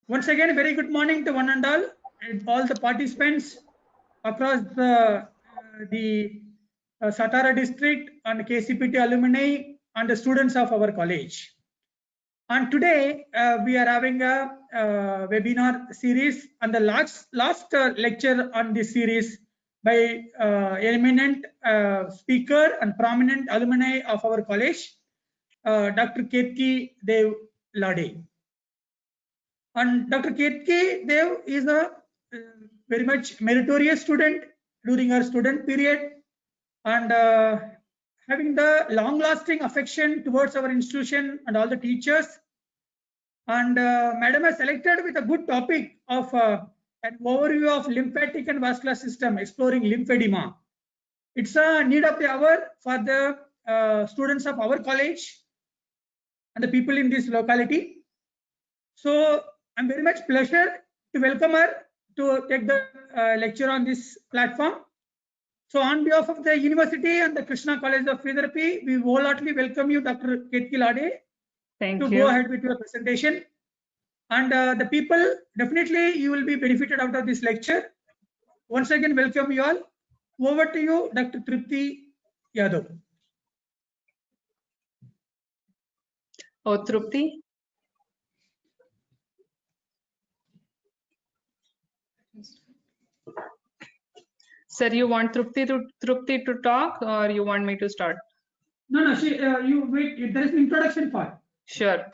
Once again, very good morning to one and all the participants across the Satara district and KCPT alumni and the students of our college. And today we are having a webinar series, and the last lecture on this series by eminent speaker and prominent alumni of our college, Dr. Ketki Dev Lade. And Dr. Ketki Dev is a very much meritorious student during her student period, and having the long-lasting affection towards our institution and all the teachers. And Madam has selected with a good topic of an overview of lymphatic and vascular system, exploring lymphedema. It's a need of the hour for the students of our college and the people in this locality. So I'm very much pleasure to welcome her to take the lecture on this platform. So on behalf of the university and the Krishna College of Physiotherapy, we wholeheartedly welcome you, Dr. Ketki Lade, to go ahead with your presentation. And the people, definitely you will be benefited out of this lecture. Once again, welcome you all. Over to you, Dr. Tripti Yadav. Oh, Tripti. Sir, you want Tripti to talk, or you want me to start? No, you wait. There is an introduction part. Sure.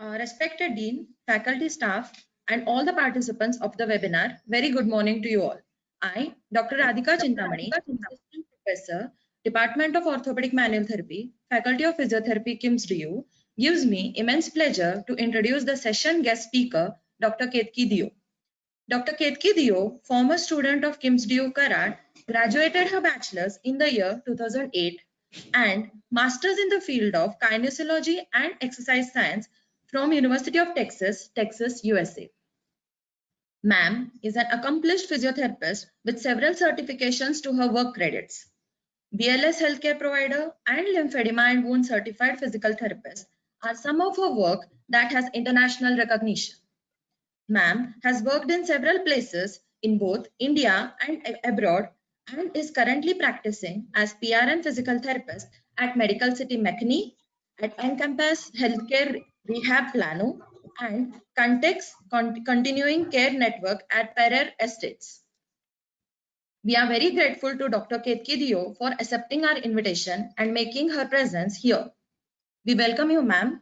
Respected Dean, faculty staff, and all the participants of the webinar, very good morning to you all. I, Dr. Radhika Chintamani, Assistant Professor, Department of Orthopedic Manual Therapy, Faculty of Physiotherapy, KIMS DU, gives me immense pleasure to introduce the session guest speaker, Dr. Ketki Dio. Dr. Ketki Dio, former student of KIMS DU Karat, graduated her bachelor's in the year 2008 and master's in the field of kinesiology and exercise science from University of Texas, USA. Ma'am is an accomplished physiotherapist with several certifications to her work credits. BLS healthcare provider and lymphedema and wound certified physical therapist are some of her work that has international recognition. Ma'am has worked in several places in both India and abroad and is currently practicing as PRN physical therapist at Medical City McNee, at Encompass Healthcare Rehab Plano, and Context Continuing Care Network at Pereira Estates. We are very grateful to Dr. Ketki Dio for accepting our invitation and making her presence here. We welcome you, ma'am.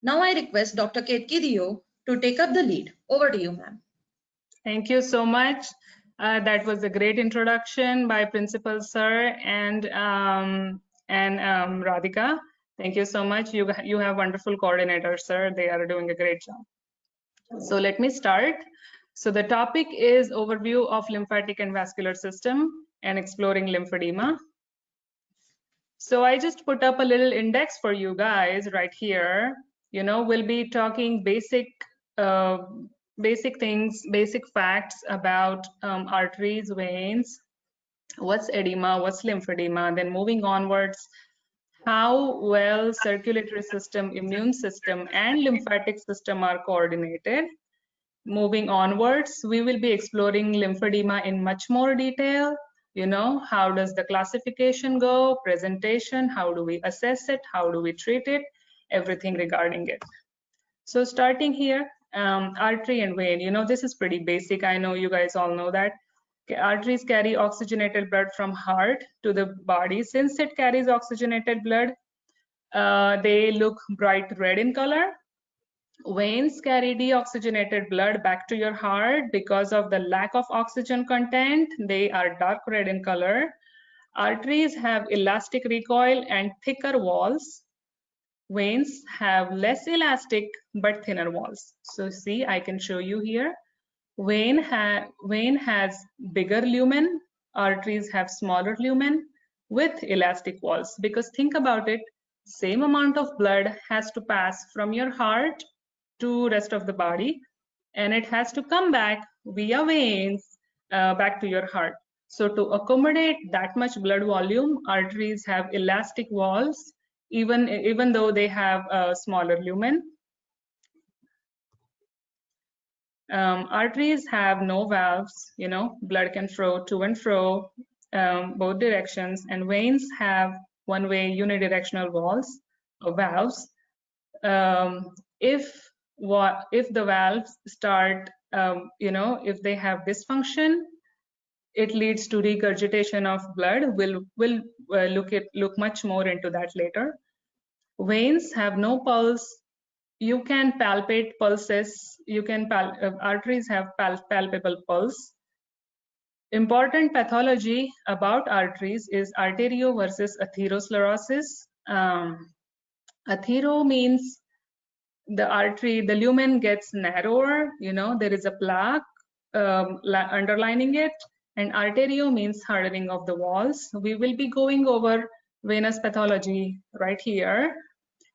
Now I request Dr. Ketki Dio to take up the lead. Over to you, ma'am. Thank you so much. That was a great introduction by Principal Sir and Radhika. Thank you so much. You have wonderful coordinators, sir. They are doing a great job. So let me start. So the topic is overview of lymphatic and vascular system and exploring lymphedema. So I just put up a little index for you guys right here. You know, we'll be talking basic things, basic facts about arteries, veins, what's edema, what's lymphedema, then moving onwards, how well circulatory system, immune system, and lymphatic system are coordinated. Moving onwards, we will be exploring lymphedema in much more detail. You know, how does the classification go, presentation, how do we assess it, how do we treat it, everything regarding it. So starting here, artery and vein, you know, this is pretty basic. I know you guys all know that. Okay, arteries carry oxygenated blood from heart to the body. Since it carries oxygenated blood, they look bright red in color. Veins carry deoxygenated blood back to your heart. Because of the lack of oxygen content, they are dark red in color. Arteries have elastic recoil and thicker walls. Veins have less elastic but thinner walls. So see, I can show you here. Vein has bigger lumen, arteries have smaller lumen with elastic walls. Because think about it, same amount of blood has to pass from your heart to rest of the body, and it has to come back via veins back to your heart. So to accommodate that much blood volume, arteries have elastic walls, even though they have a smaller lumen. Arteries have no valves, you know, blood can flow to and fro, both directions, and veins have one-way unidirectional walls or valves. If the valves start, you know, if they have dysfunction, it leads to regurgitation of blood. We'll look much more into that later. Veins have no pulse. You can palpate pulses. You can arteries have palpable pulse. Important pathology about arteries is arterio versus atherosclerosis. Athero means the artery, the lumen gets narrower, you know, there is a plaque underlining it, and arterio means hardening of the walls. We will be going over venous pathology right here.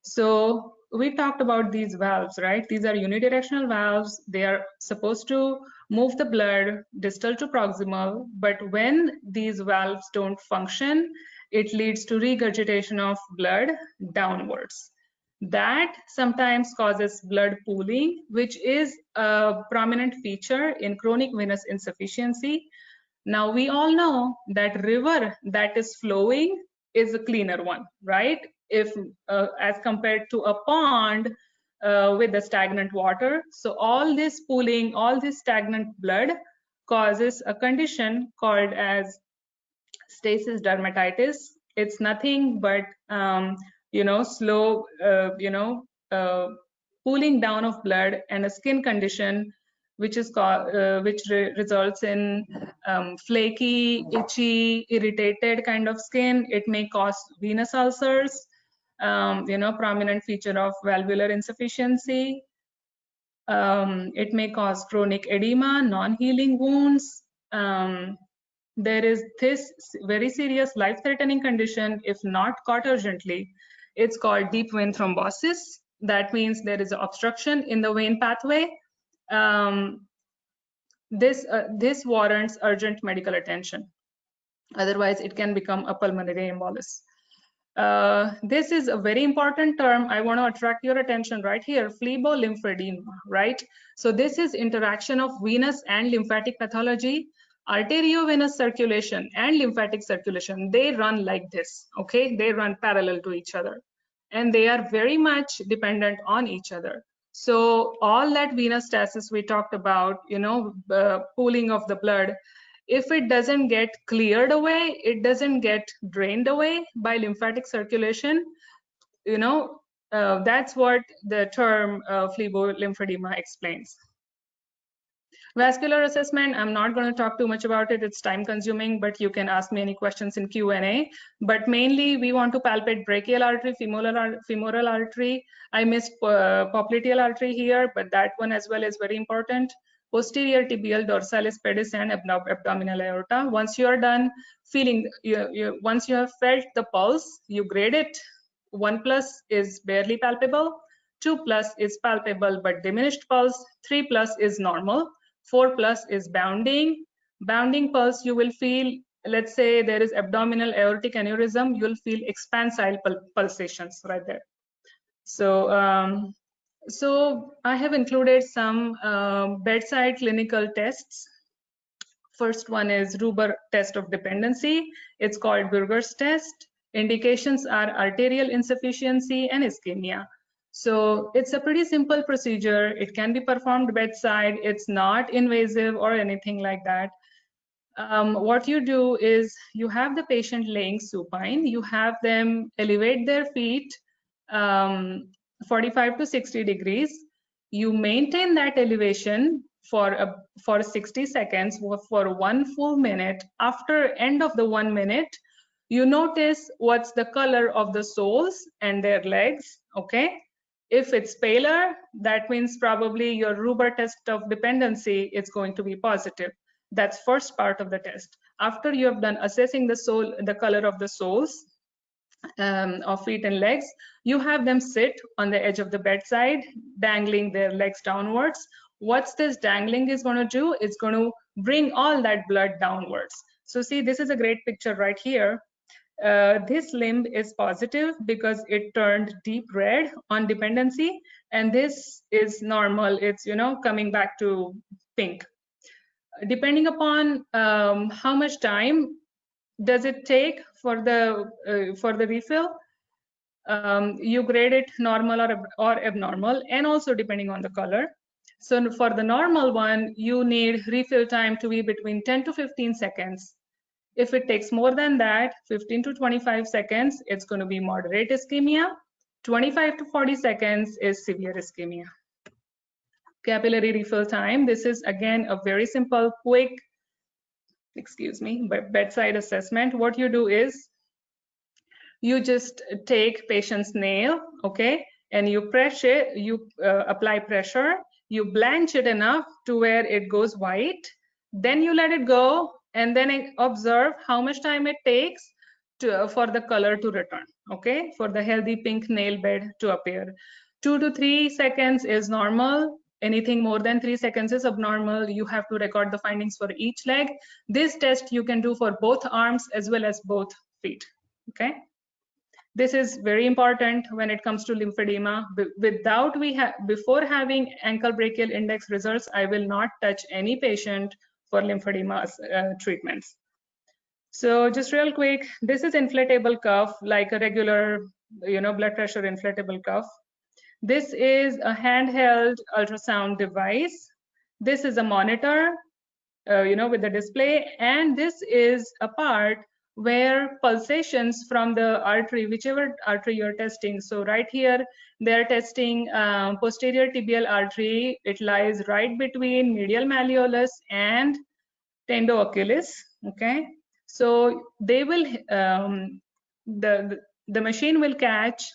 So we talked about these valves, right? These are unidirectional valves. They are supposed to move the blood distal to proximal, but when these valves don't function, it leads to regurgitation of blood downwards. That sometimes causes blood pooling, which is a prominent feature in chronic venous insufficiency. Now we all know that river that is flowing is a cleaner one, right? If as compared to a pond with the stagnant water. So all this pooling, all this stagnant blood causes a condition called as stasis dermatitis. It's nothing but you know, slow pooling down of blood, and a skin condition which is results in flaky, itchy, irritated kind of skin. It may cause venous ulcers, you know, prominent feature of valvular insufficiency. It may cause chronic edema, non-healing wounds. There is this very serious life-threatening condition if not caught urgently. It's called deep vein thrombosis. That means there is an obstruction in the vein pathway. This warrants urgent medical attention. Otherwise, it can become a pulmonary embolus. This is a very important term. I want to attract your attention right here, phlebolymphedema, right? So this is interaction of venous and lymphatic pathology. Arteriovenous circulation and lymphatic circulation, they run like this, okay? They run parallel to each other, and they are very much dependent on each other. So all that venous stasis we talked about, you know, pooling of the blood, if it doesn't get cleared away, it doesn't get drained away by lymphatic circulation, you know, that's what the term phlebolymphedema explains. Vascular assessment, I'm not going to talk too much about it. It's time consuming, but you can ask me any questions in Q&A. But mainly we want to palpate brachial artery, femoral artery. I missed popliteal artery here, but that one as well is very important. Posterior tibial, dorsalis pedis, and abdominal aorta. Once you are done feeling, once you have felt the pulse, you grade it. 1+ is barely palpable, 2+ is palpable but diminished pulse, 3+ is normal, 4+ is bounding. Bounding pulse, you will feel, let's say there is abdominal aortic aneurysm, you'll feel expansile pulsations right there. So, so I have included some bedside clinical tests. First one is Ruber test of dependency. It's called Burger's test. Indications are arterial insufficiency and ischemia. So it's a pretty simple procedure. It can be performed bedside. It's not invasive or anything like that. What you do is you have the patient laying supine. You have them elevate their feet 45 to 60 degrees. You maintain that elevation for 60 seconds, for 1 full minute. After end of the 1 minute, you notice what's the color of the soles and their legs, okay? If it's paler, that means probably your Ruber test of dependency is going to be positive. That's first part of the test. After you have done assessing the color of the soles of feet and legs, you have them sit on the edge of the bedside, dangling their legs downwards. What's this dangling is going to do? It's going to bring all that blood downwards. So see, this is a great picture right here. this limb is positive because it turned deep red on dependency, and this is normal. It's, you know, coming back to pink. Depending upon how much time does it take for the refill, you grade it normal or abnormal, and also depending on the color. So for the normal one, you need refill time to be between 10 to 15 seconds. If it takes more than that, 15 to 25 seconds, it's going to be moderate ischemia. 25 to 40 seconds is severe ischemia. Capillary refill time. This is again a very simple, quick, bedside assessment. What you do is you just take patient's nail, okay, and you press it, you apply pressure, you blanch it enough to where it goes white, then you let it go, and then observe how much time it takes for the color to return, okay, for the healthy pink nail bed to appear. 2 to 3 seconds is normal. Anything more than 3 seconds is abnormal. You have to record the findings for each leg. This test you can do for both arms as well as both feet, okay. This is very important when it comes to lymphedema. Before having ankle brachial index results, I will not touch any patient for lymphedema treatments. So just real quick, this is inflatable cuff, like a regular, you know, blood pressure inflatable cuff. This is a handheld ultrasound device. This is a monitor, you know, with the display, and this is a part where pulsations from the artery, whichever artery you're testing. So right here, they're testing posterior tibial artery. It lies right between medial malleolus and tendo-Achilles, okay? So they will, the machine will catch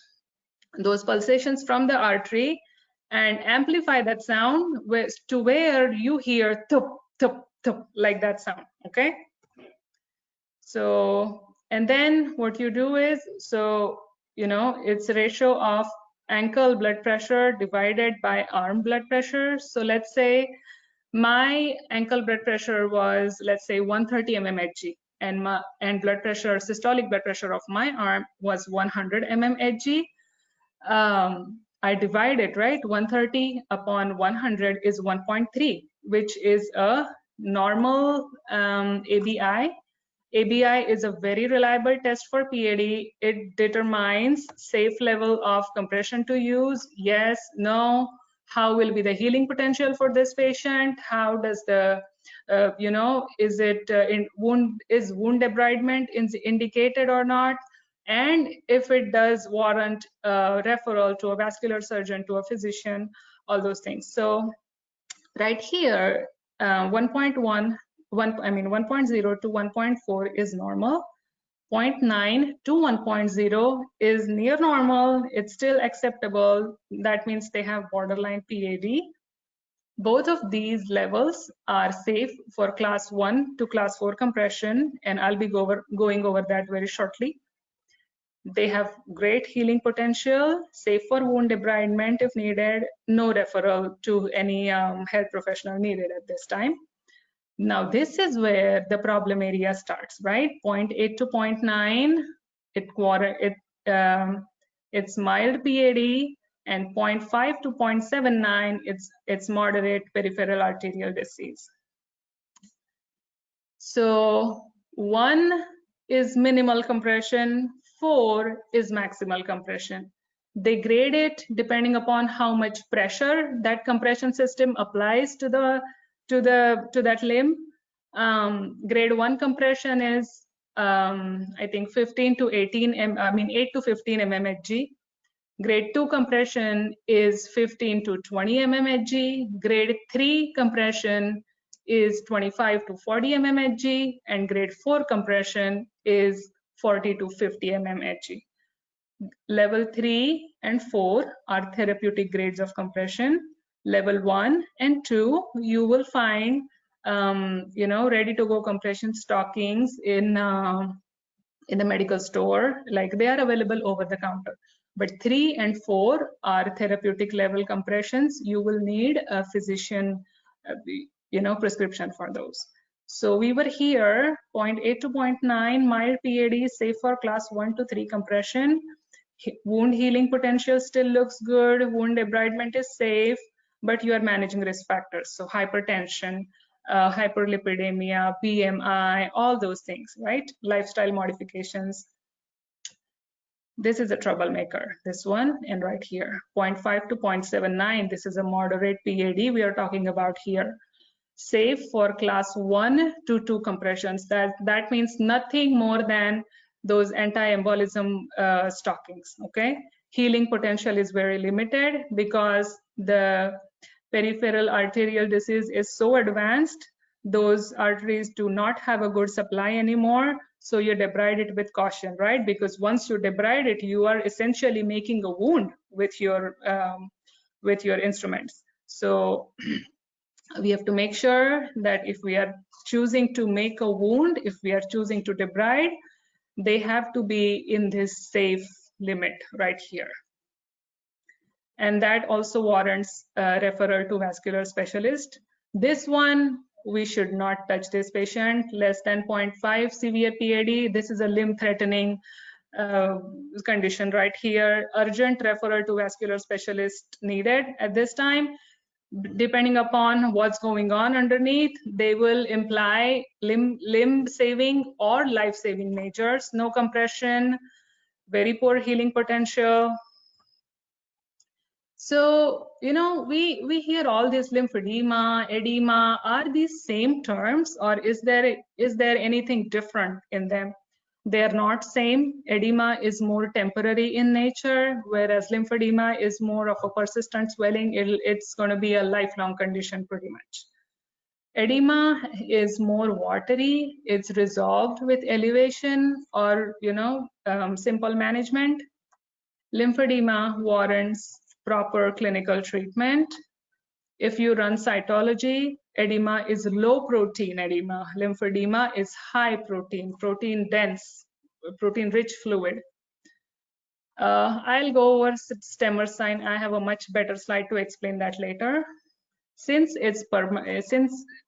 those pulsations from the artery and amplify that sound to where you hear thup, thup, thup, like that sound, okay? So, and then what you do is, so, you know, it's a ratio of ankle blood pressure divided by arm blood pressure. So let's say my ankle blood pressure was, let's say 130 mmHg, and blood pressure, systolic blood pressure of my arm was 100 mmHg. I divide it, right? 130 upon 100 is 1.3, which is a normal ABI. ABI is a very reliable test for PAD. It determines safe level of compression to use, yes, no, how will be the healing potential for this patient, how does the, you know, is it wound debridement indicated or not, and if it does warrant referral to a vascular surgeon, to a physician, all those things. So right here, 1.0 to 1.4 is normal. 0.9 to 1.0 is near normal. It's still acceptable. That means they have borderline PAD. Both of these levels are safe for class 1 to class 4 compression, and I'll be going over that very shortly. They have great healing potential, safe for wound debridement if needed, no referral to any health professional needed at this time. Now this is where the problem area starts, right? 0.8 to 0.9, it's mild PAD, and 0.5 to 0.79, it's moderate peripheral arterial disease. So 1 is minimal compression, 4 is maximal compression. They grade it depending upon how much pressure that compression system applies to that limb. Grade 1 compression is I think 15 to 18 8 to 15 mmHg. Grade 2 compression is 15 to 20 mmHg. Grade 3 compression is 25 to 40 mmHg, and grade 4 compression is 40 to 50 mmHg. Level 3 and 4 are therapeutic grades of compression. Level 1 and 2, you will find you know, ready to go compression stockings in the medical store, like they are available over the counter. But 3 and 4 are therapeutic level compressions. You will need a physician, you know, prescription for those. So we were here, 0.8 to 0.9, mild PAD, safe for class 1 to 3 compression. Wound healing potential still looks good. Wound debridement is safe, but you are managing risk factors. So hypertension, hyperlipidemia, BMI, all those things, right? Lifestyle modifications. This is a troublemaker, this one, and right here, 0.5 to 0.79. This is a moderate PAD we are talking about here. Safe for class 1 to 2 compressions. That means nothing more than those anti-embolism stockings, okay? Healing potential is very limited because the peripheral arterial disease is so advanced, those arteries do not have a good supply anymore. So you debride it with caution, right? Because once you debride it, you are essentially making a wound with your instruments. So we have to make sure that if we are choosing to make a wound, if we are choosing to debride, they have to be in this safe limit right here. And that also warrants referral to vascular specialist. This one, we should not touch this patient, less than 0.5 severe PAD. This is a limb-threatening condition right here. Urgent referral to vascular specialist needed at this time. Depending upon what's going on underneath, they will imply limb saving or life-saving measures. No compression, very poor healing potential. So, you know, we hear all this lymphedema, edema. Are these same terms, or is there anything different in them? They are not same. Edema is more temporary in nature, whereas lymphedema is more of a persistent swelling. It's going to be a lifelong condition pretty much. Edema is more watery. It's resolved with elevation or, you know, simple management. Lymphedema warrants proper clinical treatment. If you run cytology, edema is low protein edema. Lymphedema is high protein, protein dense, protein rich fluid. I'll go over Stemmer sign. I have a much better slide to explain that later. Since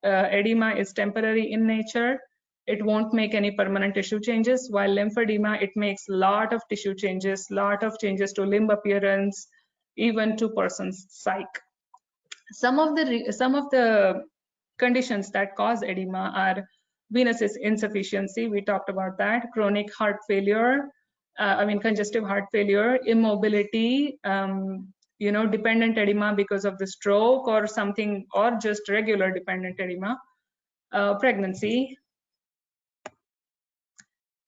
edema is temporary in nature, it won't make any permanent tissue changes, while lymphedema, it makes a lot of tissue changes, lot of changes to limb appearance, even to person's psyche. Some of the conditions that cause edema are venous insufficiency, we talked about that, chronic heart failure, congestive heart failure, immobility, you know, dependent edema because of the stroke or something, or just regular dependent edema, pregnancy.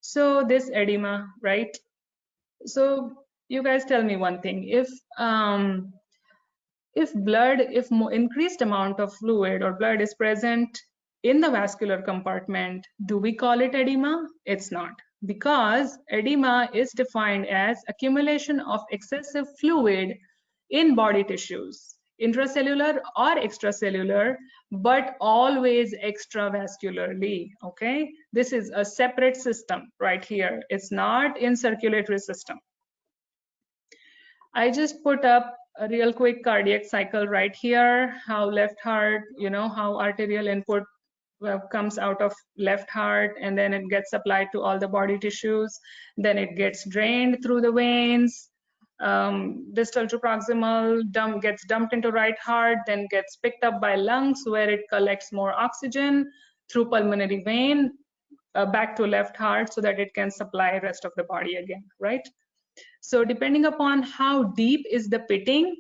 So this edema, right? So you guys tell me one thing. If increased amount of fluid or blood is present in the vascular compartment, do we call it edema? It's not, because edema is defined as accumulation of excessive fluid in body tissues, intracellular or extracellular, but always extravascularly, okay? This is a separate system right here. It's not in circulatory system. I just put up a real quick cardiac cycle right here, how left heart, you know, how arterial input comes out of left heart, and then it gets applied to all the body tissues. Then it gets drained through the veins, distal to proximal, gets dumped into right heart, then gets picked up by lungs where it collects more oxygen through pulmonary vein back to left heart so that it can supply rest of the body again, right? So depending upon how deep is the pitting,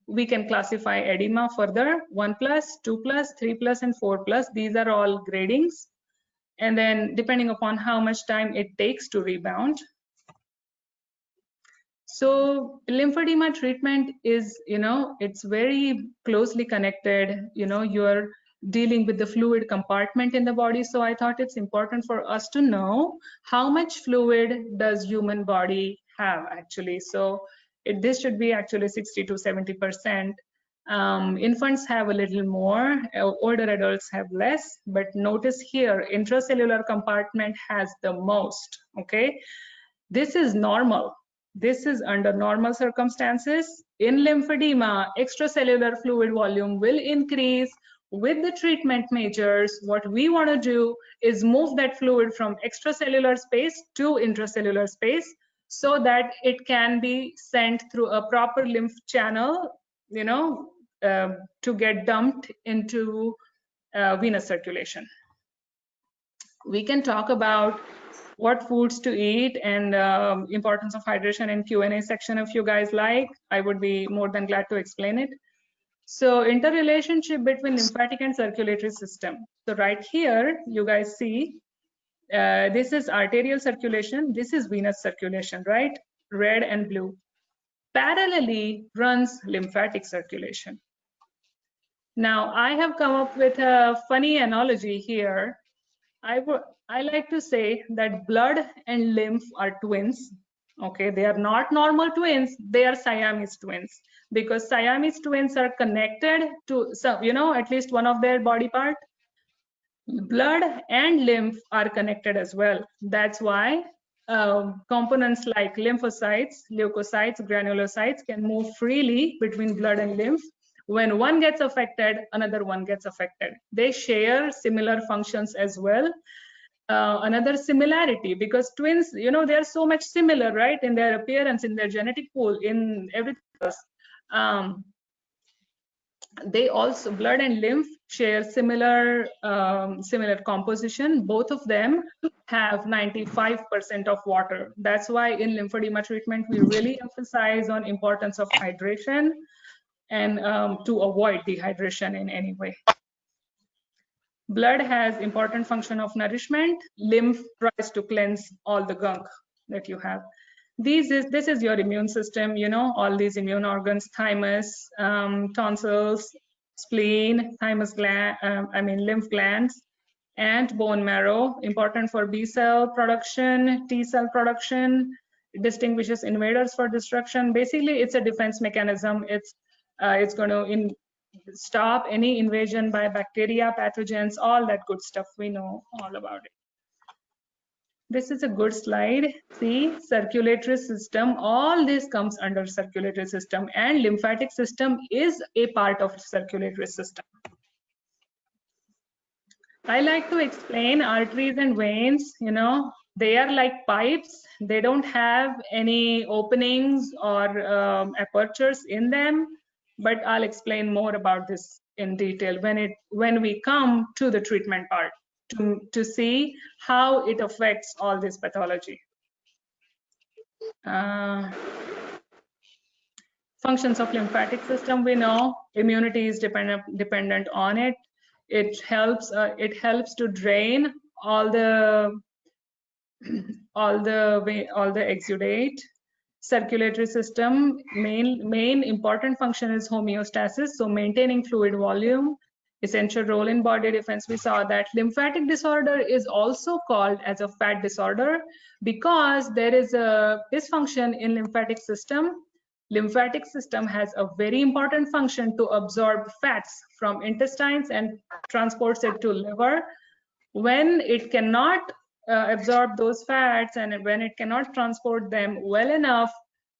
we can classify edema further, 1+, 2+, 3+, and 4+. These are all gradings. And then depending upon how much time it takes to rebound. So lymphedema treatment is, you know, it's very closely connected. You know, you're dealing with the fluid compartment in the body. So I thought it's important for us to know how much fluid does human body have actually. So this should be actually 60 to 70%. Infants have a little more, older adults have less, but notice here, intracellular compartment has the most, okay? This is normal. This is under normal circumstances. In lymphedema, extracellular fluid volume will increase with the treatment measures, what we want to do is move that fluid from extracellular space to intracellular space so that it can be sent through a proper lymph channel, to get dumped into venous circulation. We can talk about what foods to eat and importance of hydration in Q&A section if you guys like. I would be more than glad to explain it. So interrelationship between lymphatic and circulatory system. So right here, you guys see, this is arterial circulation, this is venous circulation, right? Red and blue. Parallelly runs lymphatic circulation. Now, I have come up with a funny analogy here. I like to say that blood and lymph are twins. Okay, they are not normal twins, they are Siamese twins, because Siamese twins are connected to some, at least one of their body part. Blood and lymph are connected as well. That's why components like lymphocytes, leukocytes, granulocytes can move freely between blood and lymph. When one gets affected, another one gets affected. They share similar functions as well. Another similarity, because twins, they are so much similar, right, in their appearance, in their genetic pool, in everything else. They also, blood and lymph share similar composition. Both of them have 95% of water. That's why in lymphedema treatment, we really emphasize on importance of hydration and to avoid dehydration in any way. Blood has important function of nourishment. Lymph tries to cleanse all the gunk that you have. This is your immune system, all these immune organs: thymus, tonsils, spleen, thymus gland, lymph glands, and bone marrow, important for B cell production, T cell production, distinguishes invaders for destruction. Basically, it's a defense mechanism. It's going to stop any invasion by bacteria, pathogens, all that good stuff. We know all about it. This is a good slide. See, circulatory system, all this comes under circulatory system, and lymphatic system is a part of circulatory system. I like to explain arteries and veins, they are like pipes. They don't have any openings or apertures in them, but I'll explain more about this in detail when we come to the treatment part to see how it affects all this pathology. Functions of lymphatic system, we know immunity is dependent on it. It helps to drain all the exudate. Circulatory system, main important function is homeostasis, so maintaining fluid volume, essential role in body defense. We saw that lymphatic disorder is also called as a fat disorder because there is a dysfunction in lymphatic system. Lymphatic system has a very important function to absorb fats from intestines and transports it to liver. When it cannot absorb those fats and when it cannot transport them well enough,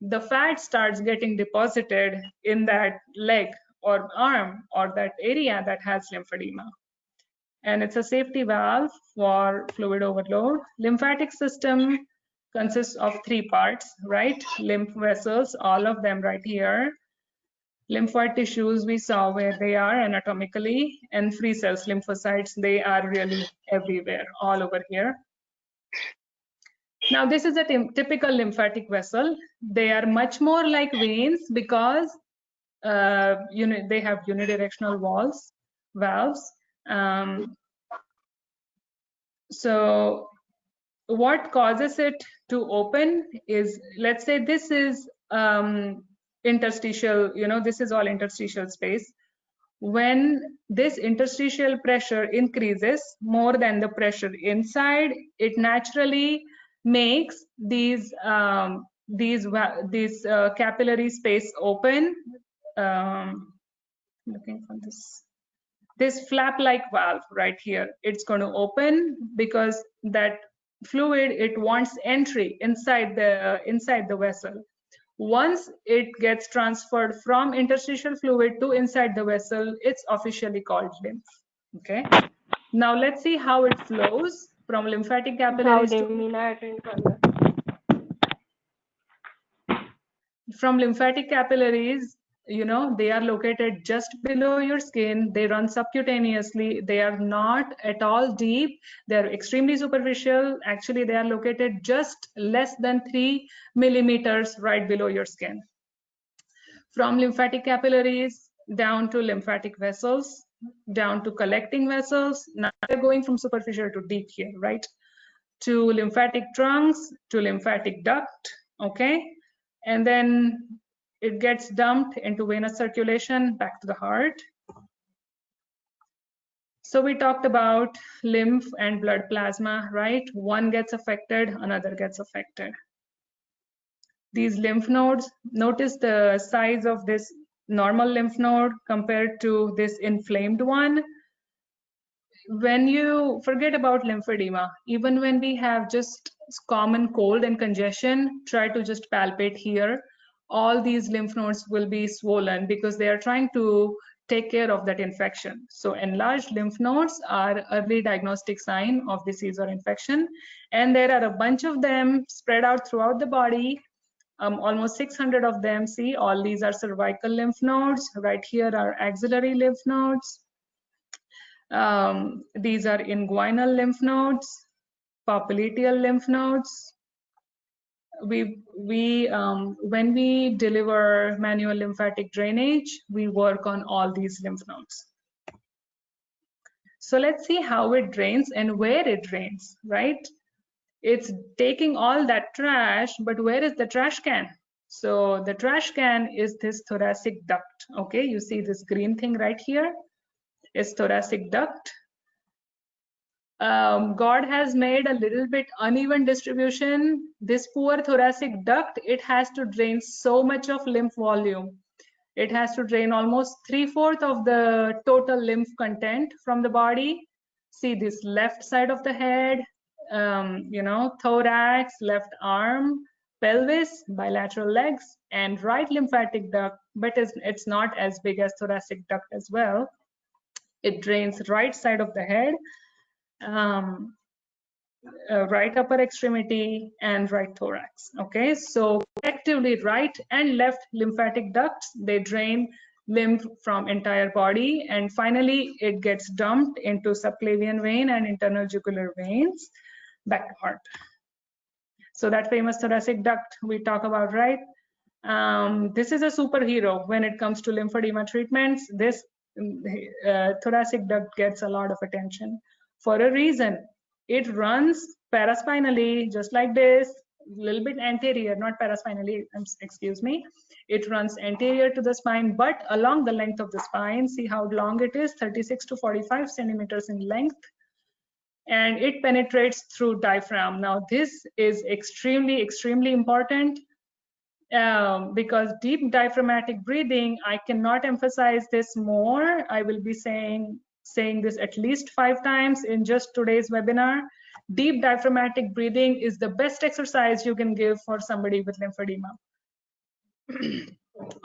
the fat starts getting deposited in that leg or arm or that area that has lymphedema. And it's a safety valve for fluid overload. Lymphatic system consists of 3 parts, right? Lymph vessels, all of them right here. Lymphoid tissues, we saw where they are anatomically, and free cells, lymphocytes, they are really everywhere, all over here. Now, this is a typical lymphatic vessel. They are much more like veins because they have unidirectional valves. So what causes it to open is, let's say this is interstitial, this is all interstitial space. When this interstitial pressure increases more than the pressure inside, it naturally makes these capillary space open. Looking for this flap-like valve right here. It's going to open because that fluid, it wants entry inside the vessel. Once it gets transferred from interstitial fluid to inside the vessel, it's officially called lymph. Okay. Now let's see how it flows from lymphatic capillaries from lymphatic capillaries. You know, they are located just below your skin. They run subcutaneously. They are not at all deep. They're extremely superficial. Actually, they are located just less than 3 millimeters right below your skin. From lymphatic capillaries down to lymphatic vessels, down to collecting vessels. Now they're going from superficial to deep here, right? To lymphatic trunks, to lymphatic duct, okay? And then it gets dumped into venous circulation back to the heart. So we talked about lymph and blood plasma, right? One gets affected, another gets affected. These lymph nodes, notice the size of this normal lymph node compared to this inflamed one. When you forget about lymphedema, even when we have just common cold and congestion, try to just palpate here. All these lymph nodes will be swollen because they are trying to take care of that infection. So enlarged lymph nodes are early diagnostic sign of disease or infection. And there are a bunch of them spread out throughout the body. Almost 600 of them. See, all these are cervical lymph nodes. Right here are axillary lymph nodes. These are inguinal lymph nodes, popliteal lymph nodes. When we deliver manual lymphatic drainage, we work on all these lymph nodes. So let's see how it drains and where it drains, right? It's taking all that trash, but where is the trash can? So the trash can is this thoracic duct, okay? You see this green thing right here is thoracic duct. God has made a little bit uneven distribution. This poor thoracic duct, it has to drain so much of lymph volume. It has to drain almost 3/4 of the total lymph content from the body. See this left side of the head, you know, thorax, left arm, pelvis, bilateral legs, and right lymphatic duct, but it's not as big as thoracic duct as well. It drains right side of the head, right upper extremity, and right thorax. Okay, so collectively right and left lymphatic ducts, they drain lymph from entire body, and finally it gets dumped into subclavian vein and internal jugular veins back to heart. So that famous thoracic duct we talk about, right? This is a superhero when it comes to lymphedema treatments. This thoracic duct gets a lot of attention for a reason. It runs paraspinally, just like this, a little bit anterior, not paraspinally, excuse me. It runs anterior to the spine, but along the length of the spine. See how long it is, 36 to 45 centimeters in length. And it penetrates through diaphragm. Now, this is extremely, extremely important because deep diaphragmatic breathing, I cannot emphasize this more. I will be saying this at least 5 times in just today's webinar. Deep diaphragmatic breathing is the best exercise you can give for somebody with lymphedema.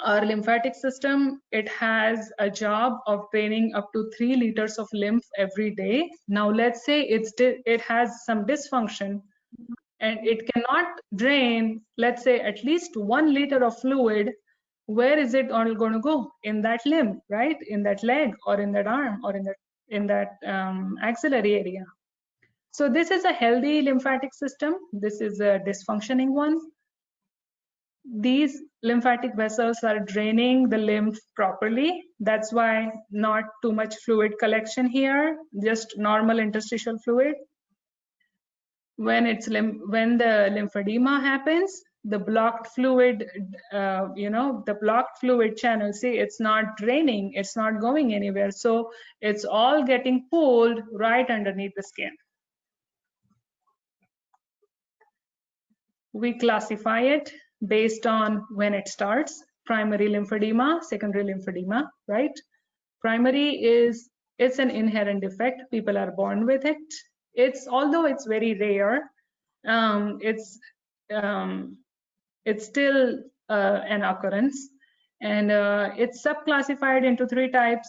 Our lymphatic system, it has a job of draining up to 3 liters of lymph every day. Now let's say it has some dysfunction and it cannot drain, let's say, at least 1 liter of fluid. Where is it all going to go? In that limb, right? In that leg, or in that arm, or in that axillary area. So this is a healthy lymphatic system. This is a dysfunctioning one. These lymphatic vessels are draining the lymph properly. That's why not too much fluid collection here, just normal interstitial fluid. When the lymphedema happens, the blocked fluid, the blocked fluid channel, see, it's not draining, it's not going anywhere. So it's all getting pulled right underneath the skin. We classify it based on when it starts: primary lymphedema, secondary lymphedema, right? Primary it's an inherent defect. People are born with it. Although it's very rare, it's still an occurrence. And it's subclassified into 3 types.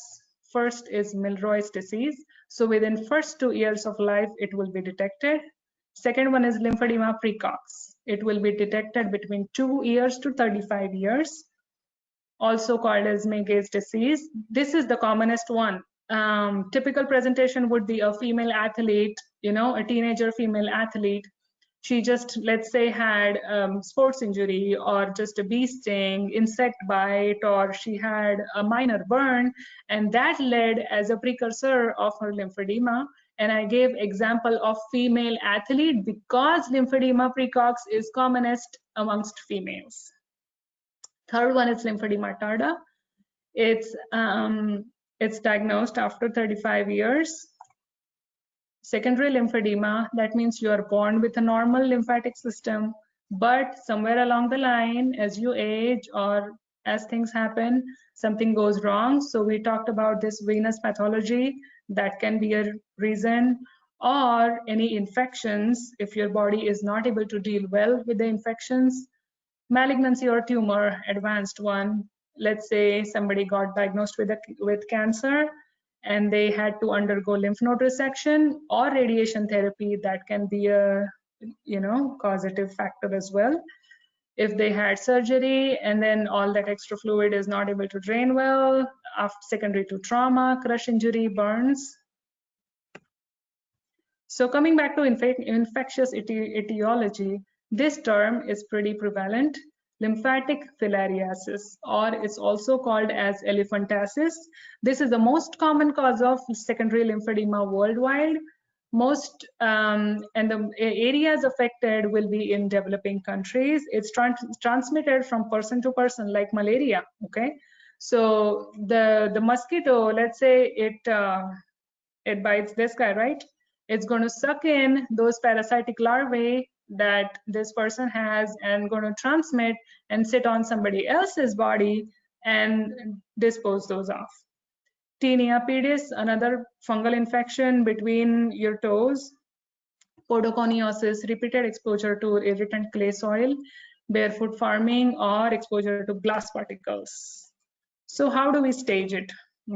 First is Milroy's disease. So within first 2 years of life, it will be detected. Second one is lymphedema precox. It will be detected between 2 years to 35 years, also called as Meiggs disease. This is the commonest one. Typical presentation would be a female athlete, a teenager female athlete. She just, let's say, had sports injury or just a bee sting, insect bite, or she had a minor burn, and that led as a precursor of her lymphedema. And I gave example of female athlete because lymphedema precox is commonest amongst females. Third one is lymphedema tarda. It's diagnosed after 35 years. Secondary lymphedema, that means you are born with a normal lymphatic system, but somewhere along the line, as you age or as things happen, something goes wrong. So we talked about this venous pathology, that can be a reason, or any infections if your body is not able to deal well with the infections. Malignancy or tumor, advanced one. Let's say somebody got diagnosed with cancer and they had to undergo lymph node resection or radiation therapy. That can be a causative factor as well. If they had surgery and then all that extra fluid is not able to drain well, secondary to trauma, crush injury, burns. So coming back to infectious etiology, this term is pretty prevalent. Lymphatic filariasis, or it's also called as elephantiasis. This is the most common cause of secondary lymphedema worldwide. Most and the areas affected will be in developing countries. It's transmitted from person to person like malaria. Okay, so the mosquito, let's say it bites this guy, right? It's going to suck in those parasitic larvae that this person has and going to transmit and sit on somebody else's body and dispose those off. Tinea pedis, another fungal infection between your toes. Podoconiosis, repeated exposure to irritant clay soil, barefoot farming, or exposure to glass particles. So how do we stage it?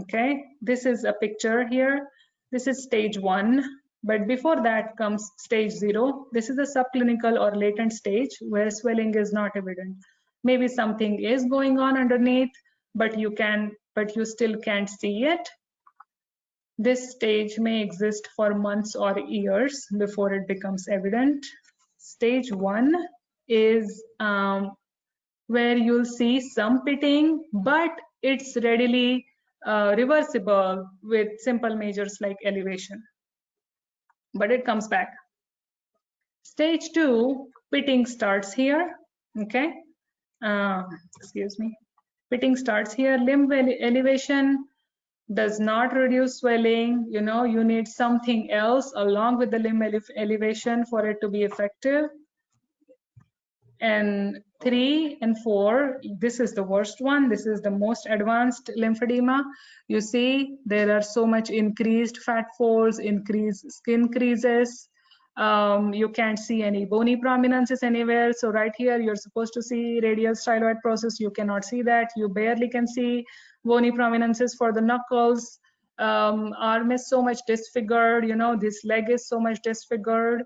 Okay, this is a picture here. This is stage 1. But before that comes stage 0. This is a subclinical or latent stage where swelling is not evident. Maybe something is going on underneath, but you still can't see it. This stage may exist for months or years before it becomes evident. Stage 1 is where you'll see some pitting, but it's readily reversible with simple measures like elevation. But it comes back. Stage 2, pitting starts here. Okay, excuse me. Pitting starts here. Limb elevation does not reduce swelling. You need something else along with the limb elevation for it to be effective. And 3 and 4, this is the worst one. This is the most advanced lymphedema. You see there are so much increased fat folds, increased skin creases. You can't see any bony prominences anywhere. So right here, you're supposed to see radial styloid process. You cannot see that. You barely can see bony prominences for the knuckles. Arm is so much disfigured. This leg is so much disfigured.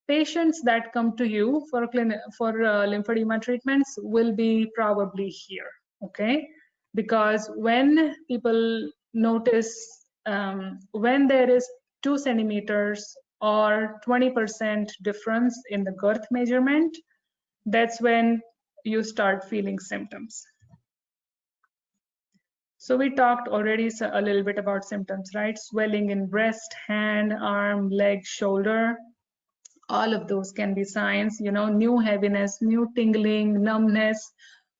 Patients that come to you for lymphedema treatments will be probably here, okay? Because when people notice when there is 2 centimeters or 20% difference in the girth measurement, that's when you start feeling symptoms. So we talked already a little bit about symptoms, right? Swelling in breast, hand, arm, leg, shoulder. All of those can be signs, new heaviness, new tingling, numbness,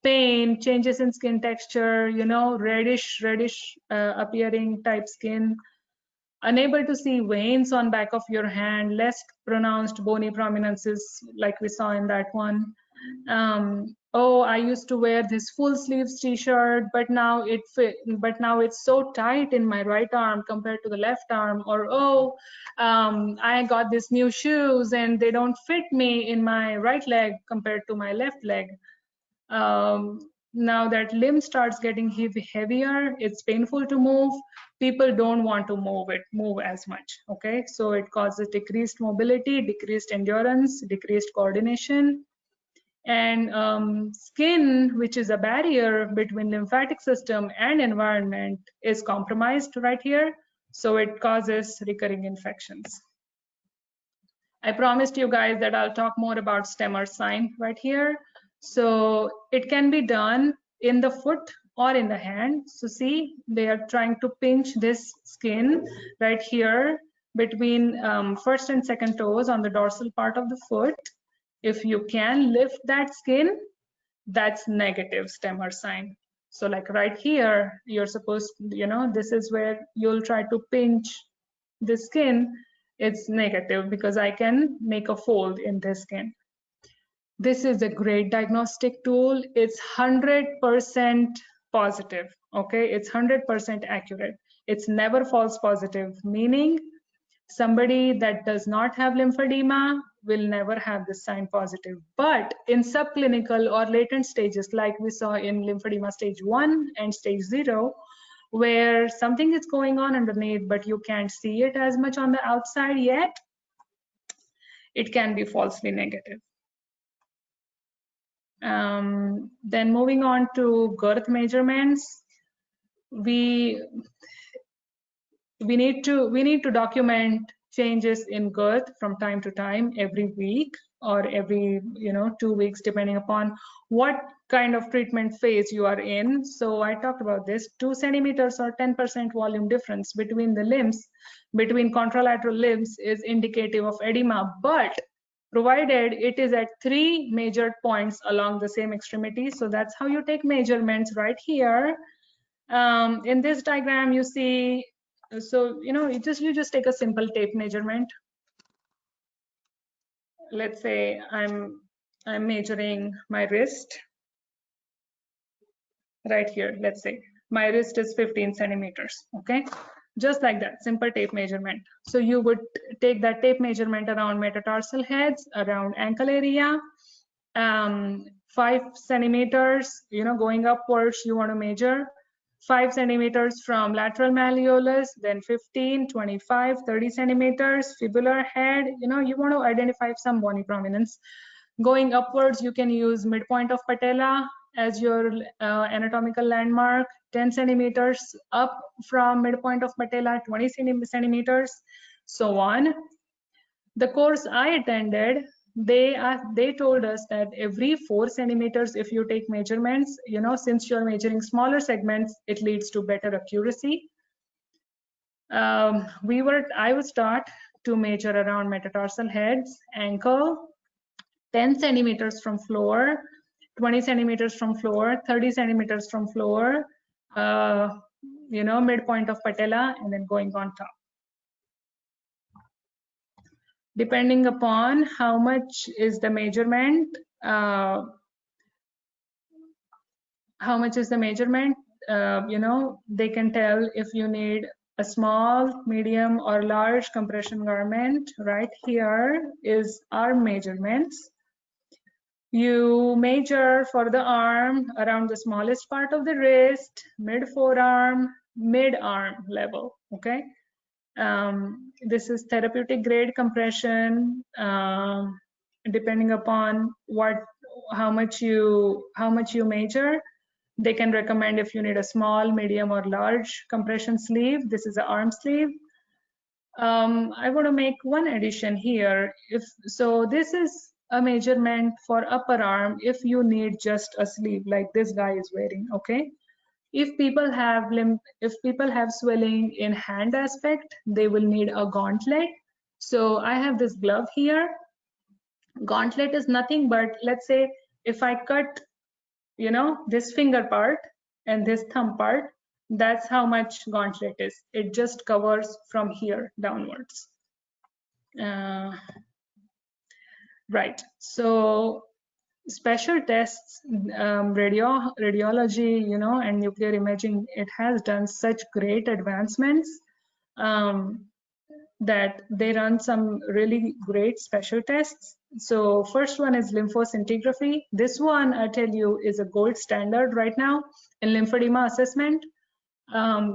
pain, changes in skin texture, reddish appearing type skin, unable to see veins on back of your hand, less pronounced bony prominences like we saw in that one. Oh, I used to wear this full sleeves t-shirt, but now it's so tight in my right arm compared to the left arm. Or I got these new shoes and they don't fit me in my right leg compared to my left leg. Now that limb starts getting heavier, it's painful to move. People don't want to move as much. Okay, so it causes decreased mobility, decreased endurance, decreased coordination. And skin, which is a barrier between lymphatic system and environment, is compromised right here. So it causes recurring infections. I promised you guys that I'll talk more about Stemmer sign right here. So it can be done in the foot or in the hand. So see, they are trying to pinch this skin right here between first and second toes on the dorsal part of the foot. If you can lift that skin, that's negative Stemmer sign. So like right here, you're supposed, this is where you'll try to pinch the skin. It's negative because I can make a fold in this skin. This is a great diagnostic tool. It's 100% positive, okay? It's 100% accurate. It's never false positive, meaning somebody that does not have lymphedema will never have this sign positive. But in subclinical or latent stages, like we saw in lymphedema stage 1 and stage 0, where something is going on underneath, but you can't see it as much on the outside yet, it can be falsely negative. Then moving on to girth measurements, we need to document changes in girth from time to time, every week or every 2 weeks, depending upon what kind of treatment phase you are in. So I talked about this. 2 centimeters or 10% volume difference between the limbs, between contralateral limbs, is indicative of edema, but provided it is at 3 measured points along the same extremity. So that's how you take measurements right here. In this diagram, you see, so you just take a simple tape measurement. Let's say I'm measuring my wrist right here. Let's say my wrist is 15 centimeters. Okay, just like that, simple tape measurement. So you would take that tape measurement around metatarsal heads, around ankle area, 5 centimeters, going upwards, you want to measure 5 centimeters from lateral malleolus, then 15, 25, 30 centimeters, fibular head, you want to identify some bony prominence. Going upwards, you can use midpoint of patella as your anatomical landmark, 10 centimeters up from midpoint of patella, 20 centimeters, so on. The course I attended, they told us that every 4 centimeters, if you take measurements, since you're measuring smaller segments, it leads to better accuracy. I was taught to measure around metatarsal heads, ankle, 10 centimeters from floor, 20 centimeters from floor, 30 centimeters from floor, midpoint of patella, and then going on top. Depending upon how much is the measurement, they can tell if you need a small, medium, or large compression garment. Right here is our measurements. You measure for the arm around the smallest part of the wrist, mid forearm, mid arm level, okay? This is therapeutic grade compression. Depending upon how much you measure, they can recommend if you need a small, medium, or large compression sleeve. This is an arm sleeve. I want to make one addition here. This is a measurement for upper arm if you need just a sleeve like this guy is wearing, okay? If people have swelling in hand aspect, they will need a gauntlet. So I have this glove here. Gauntlet is nothing but, let's say if I cut, this finger part and this thumb part, that's how much gauntlet is. It just covers from here downwards. Right, so special tests, radiology, and nuclear imaging, it has done such great advancements. that they run some really great special tests. So first one is lymphoscintigraphy. This one, I tell you, is a gold standard right now in lymphedema assessment.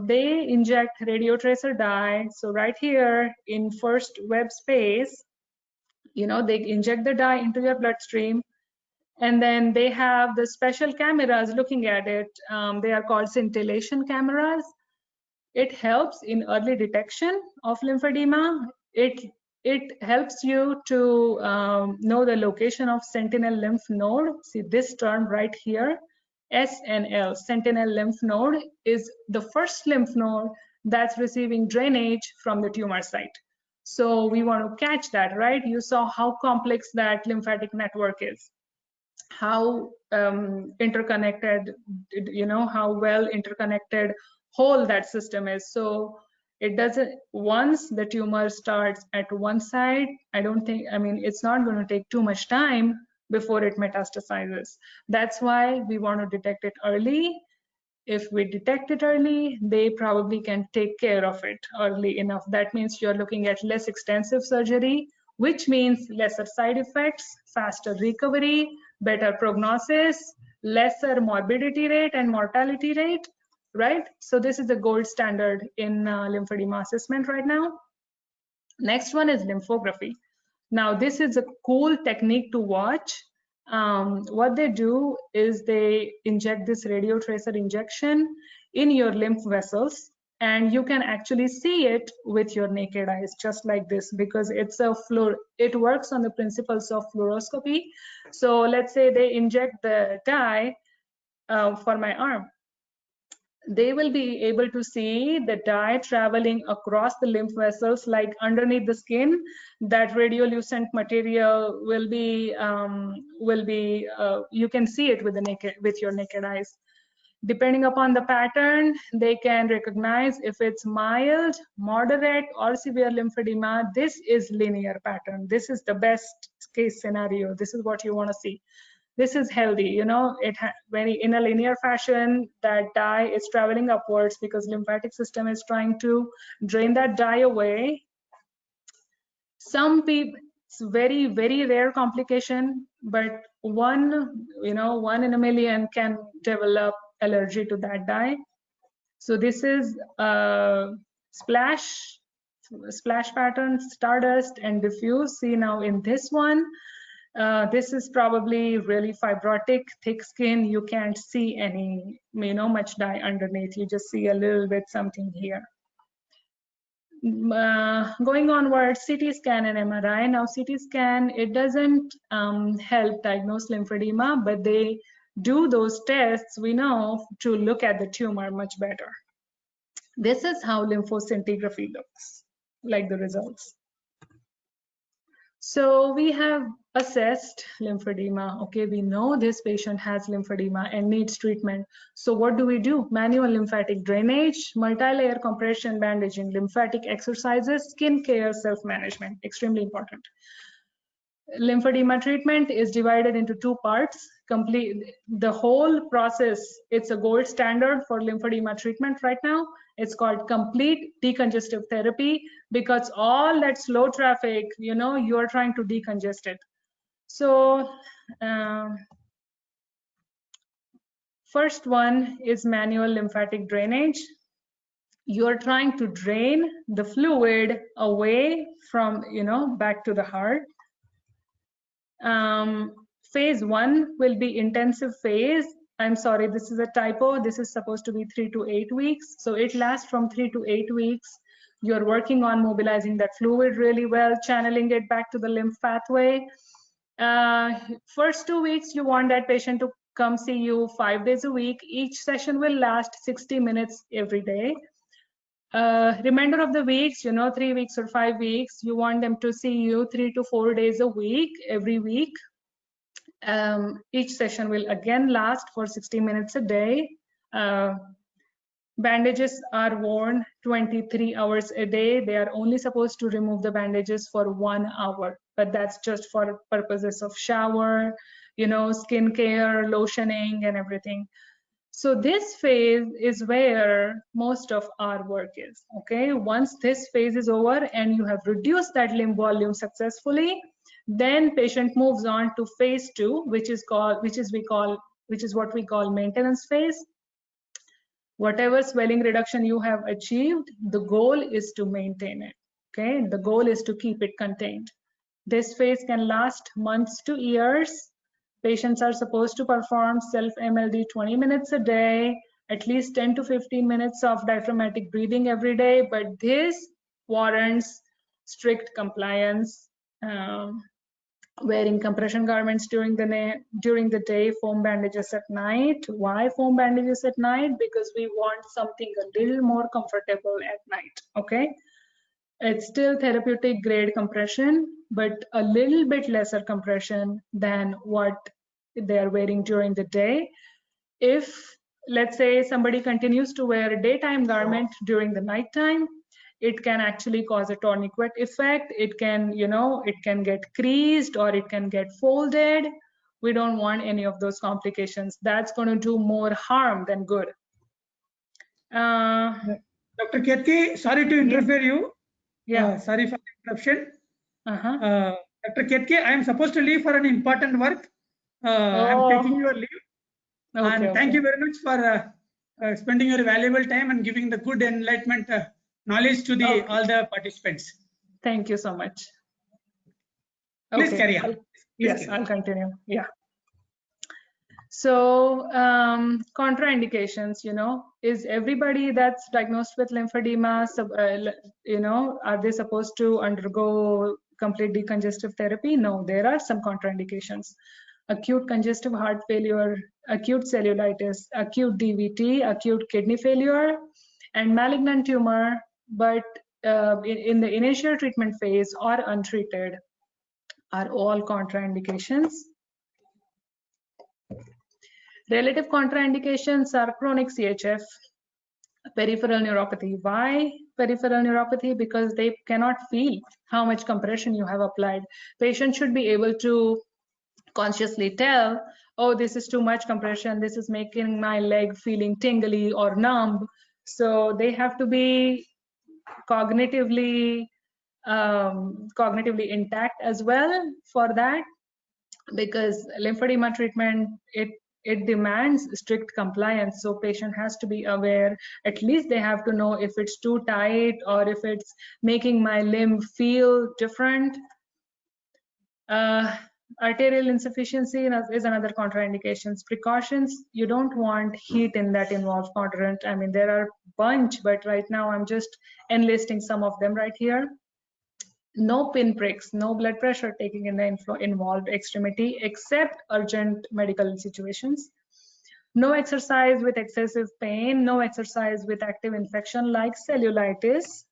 They inject radiotracer dye. So right here in first web space, you know, they inject the dye into your bloodstream, and then they have the special cameras looking at it. They are called scintillation cameras. It helps in early detection of lymphedema. It helps you to know the location of sentinel lymph node. See this term right here, SNL, sentinel lymph node, is the first lymph node that's receiving drainage from the tumor site. So we want to catch that, right? You saw how complex that lymphatic network is, how interconnected, you know, how well interconnected whole that system is. So it doesn't, once the tumor starts at one side, I mean, it's not going to take too much time before it metastasizes. That's why we want to detect it early. If we detect it early, they probably can take care of it early enough. That means you're looking at less extensive surgery, which means lesser side effects, faster recovery, better prognosis, lesser morbidity rate and mortality rate, right? So this is the gold standard in lymphedema assessment right now. Next one is lymphography. Now this is a cool technique to watch. What they do is they inject this radiotracer injection in your lymph vessels, and you can actually see it with your naked eyes, just like this, because it works on the principles of fluoroscopy. So let's say they inject the dye for my arm. They will be able to see the dye traveling across the lymph vessels, like underneath the skin. That radiolucent material will be you can see it with your naked eyes. Depending upon the pattern, they can recognize if it's mild, moderate, or severe lymphedema. This is linear pattern. This is the best case scenario. This is what you want to see. This is healthy, you know, in a linear fashion, that dye is traveling upwards because lymphatic system is trying to drain that dye away. Some people, it's very, very rare complication, but one in a million can develop allergy to that dye. So this is a splash pattern, stardust and diffuse. See now in this one, this is probably really fibrotic, thick skin. You can't see any, much dye underneath. You just see a little bit something here. Going onward, CT scan and MRI. Now CT scan, it doesn't help diagnose lymphedema, but they do those tests, we know, to look at the tumor much better. This is how lymphoscintigraphy looks, like the results. So we have assessed lymphedema. Okay, we know this patient has lymphedema and needs treatment. So what do? Manual lymphatic drainage, multi-layer compression bandaging, lymphatic exercises, skin care, self-management, extremely important. Lymphedema treatment is divided into two parts. Complete the whole process. It's a gold standard for lymphedema treatment right now. It's called complete decongestive therapy, because all that slow traffic, you are trying to decongest it. So first one is manual lymphatic drainage. You're trying to drain the fluid away from, back to the heart. Phase 1 will be intensive phase. I'm sorry, this is a typo. This is supposed to be 3 to 8 weeks. So it lasts from 3 to 8 weeks. You're working on mobilizing that fluid really well, channeling it back to the lymph pathway. First 2 weeks, you want that patient to come see you 5 days a week. Each session will last 60 minutes every day. Remainder of the weeks, 3 weeks or 5 weeks, you want them to see you 3 to 4 days a week, every week. Each session will again last for 60 minutes a day. Bandages are worn 23 hours a day. They are only supposed to remove the bandages for 1 hour, but that's just for purposes of shower, skin care, lotioning and everything. So this phase is where most of our work is, okay? Once this phase is over and you have reduced that limb volume successfully, then patient moves on to phase 2, which is what we call maintenance phase. Whatever swelling reduction you have achieved, the goal is to maintain it, okay? The goal is to keep it contained. This phase can last months to years. Patients are supposed to perform self-MLD 20 minutes a day, at least 10 to 15 minutes of diaphragmatic breathing every day, but this warrants strict compliance, wearing compression garments during the day, foam bandages at night. Why foam bandages at night? Because we want something a little more comfortable at night, okay? It's still therapeutic grade compression, but a little bit lesser compression than what they are wearing during the day. If, let's say, somebody continues to wear a daytime garment during the nighttime, it can actually cause a tourniquet effect. It can, it can get creased or it can get folded. We don't want any of those complications. That's going to do more harm than good. Dr. Ketke, sorry to interfere you. Yeah. Sorry for the interruption. Dr. Ketke, I am supposed to leave for an important work. I am taking your leave. Okay, and thank you very much for spending your valuable time and giving the good enlightenment knowledge to all the participants. Thank you so much. Please carry on. Yes, I'll continue. Yeah. So contraindications, is everybody that's diagnosed with lymphedema, are they supposed to undergo complete decongestive therapy? No, there are some contraindications. Acute congestive heart failure, acute cellulitis, acute DVT, acute kidney failure, and malignant tumor, but in the initial treatment phase or untreated, are all contraindications. Relative contraindications are chronic CHF, peripheral neuropathy. Why peripheral neuropathy? Because they cannot feel how much compression you have applied. Patient should be able to consciously tell, oh, this is too much compression, this is making my leg feeling tingly or numb. So they have to be cognitively intact as well for that, because lymphedema treatment, it demands strict compliance. So patient has to be aware, at least they have to know if it's too tight or if it's making my limb feel different. Arterial insufficiency is another contraindications. Precautions, you don't want heat in that involved quadrant. I mean, there are a bunch, but right now I'm just enlisting some of them right here. No pin pricks, no blood pressure taking in the involved extremity except urgent medical situations. No exercise with excessive pain, no exercise with active infection like cellulitis.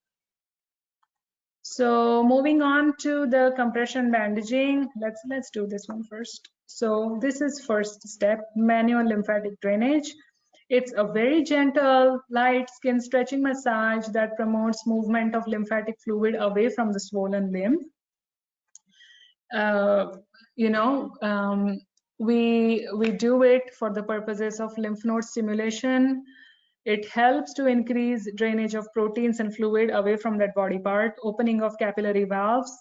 So moving on to the compression bandaging, let's do this one first. So this is first step, manual lymphatic drainage. It's a very gentle, light skin stretching massage that promotes movement of lymphatic fluid away from the swollen limb. We do it for the purposes of lymph node stimulation. It helps to increase drainage of proteins and fluid away from that body part, opening of capillary valves.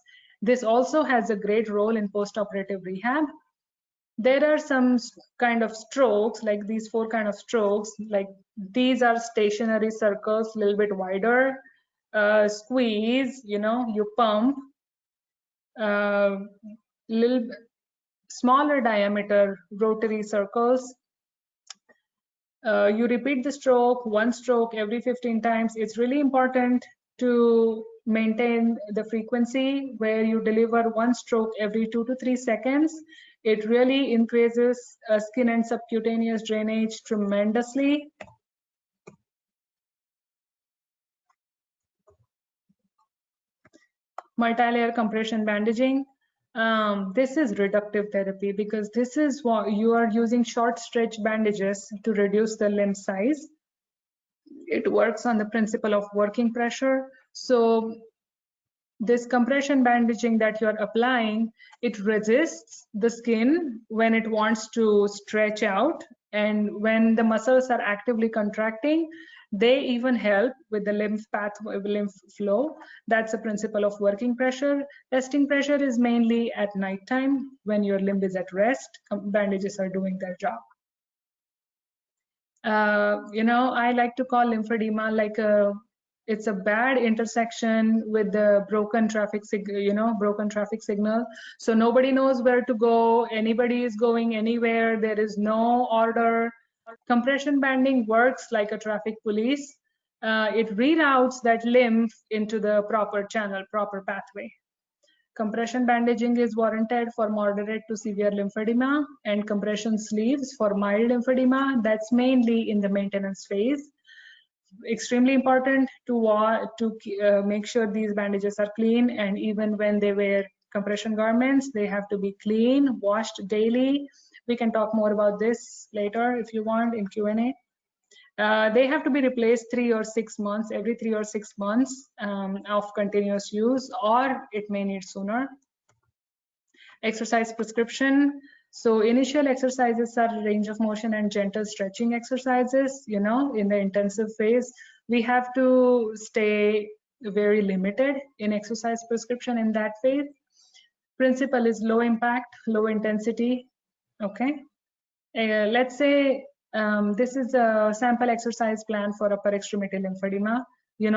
This also has a great role in post-operative rehab. There are some kind of strokes, like these 4 kind of strokes, like these are stationary circles, a little bit wider. Squeeze, you pump. Little smaller diameter rotary circles. You repeat the stroke, 1 stroke every 15 times. It's really important to maintain the frequency where you deliver 1 stroke every 2 to 3 seconds. It really increases skin and subcutaneous drainage tremendously. Multi-layer compression bandaging. This is reductive therapy because this is what you are using short stretch bandages to reduce the limb size. It works on the principle of working pressure. So this compression bandaging that you're applying, it resists the skin when it wants to stretch out, and when the muscles are actively contracting, they even help with the lymph flow. That's the principle of working pressure. Resting pressure is mainly at nighttime when your limb is at rest. Bandages are doing their job. I like to call lymphedema like it's a bad intersection with the broken traffic signal. So nobody knows where to go. Anybody is going anywhere. There is no order. Compression banding works like a traffic police. It reroutes that lymph into the proper channel, proper pathway. Compression bandaging is warranted for moderate to severe lymphedema, and compression sleeves for mild lymphedema. That's mainly in the maintenance phase. Extremely important to make sure these bandages are clean, and even when they wear compression garments, they have to be clean, washed daily. We can talk more about this later if you want in Q&A. They have to be replaced every 3 or 6 months of continuous use, or it may need sooner. Exercise prescription. So initial exercises are range of motion and gentle stretching exercises. In the intensive phase, we have to stay very limited in exercise prescription in that phase. Principle is low impact, low intensity. Okay. Let's say this is a sample exercise plan for upper extremity lymphedema.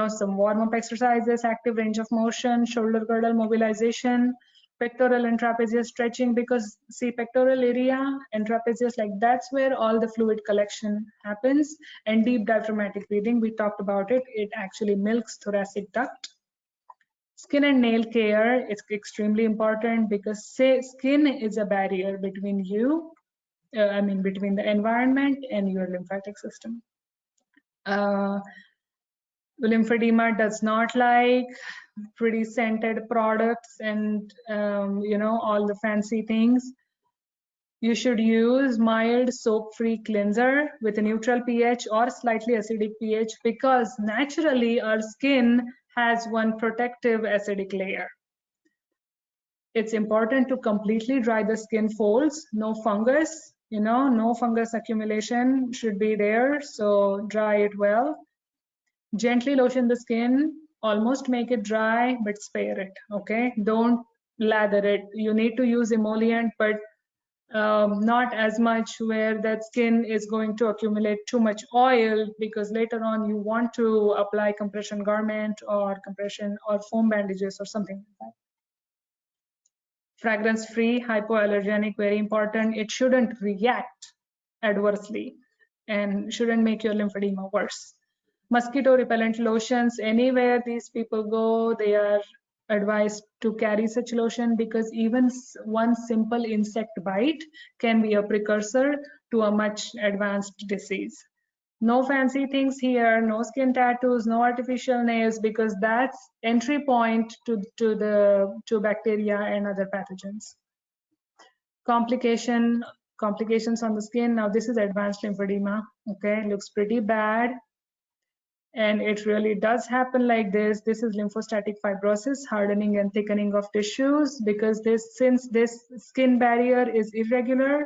Some warm-up exercises, active range of motion, shoulder girdle mobilization, pectoral and trapezius stretching, because see, pectoral area and trapezius, like that's where all the fluid collection happens. And deep diaphragmatic breathing, we talked about it. It actually milks thoracic duct. Skin and nail care, it's extremely important because skin is a barrier between you, between the environment and your lymphatic system. Lymphedema does not like pretty scented products and all the fancy things. You should use mild soap-free cleanser with a neutral pH or slightly acidic pH, because naturally our skin has one protective acidic layer. It's important to completely dry the skin folds, no fungus, no fungus accumulation should be there, so dry it well. Gently lotion the skin, almost make it dry, but spare it, okay? Don't lather it. You need to use emollient, but not as much where that skin is going to accumulate too much oil, because later on you want to apply compression garment or compression or foam bandages or something like that. Fragrance-free, hypoallergenic, very important. It shouldn't react adversely and shouldn't make your lymphedema worse. Mosquito repellent lotions, anywhere these people go, they are advised to carry such lotion, because even one simple insect bite can be a precursor to a much advanced disease. No fancy things here, no skin tattoos, no artificial nails, because that's entry point to bacteria and other pathogens. Complications on the skin. Now this is advanced lymphedema. Okay, looks pretty bad. And it really does happen like this. This is lymphostatic fibrosis, hardening and thickening of tissues, because since this skin barrier is irregular,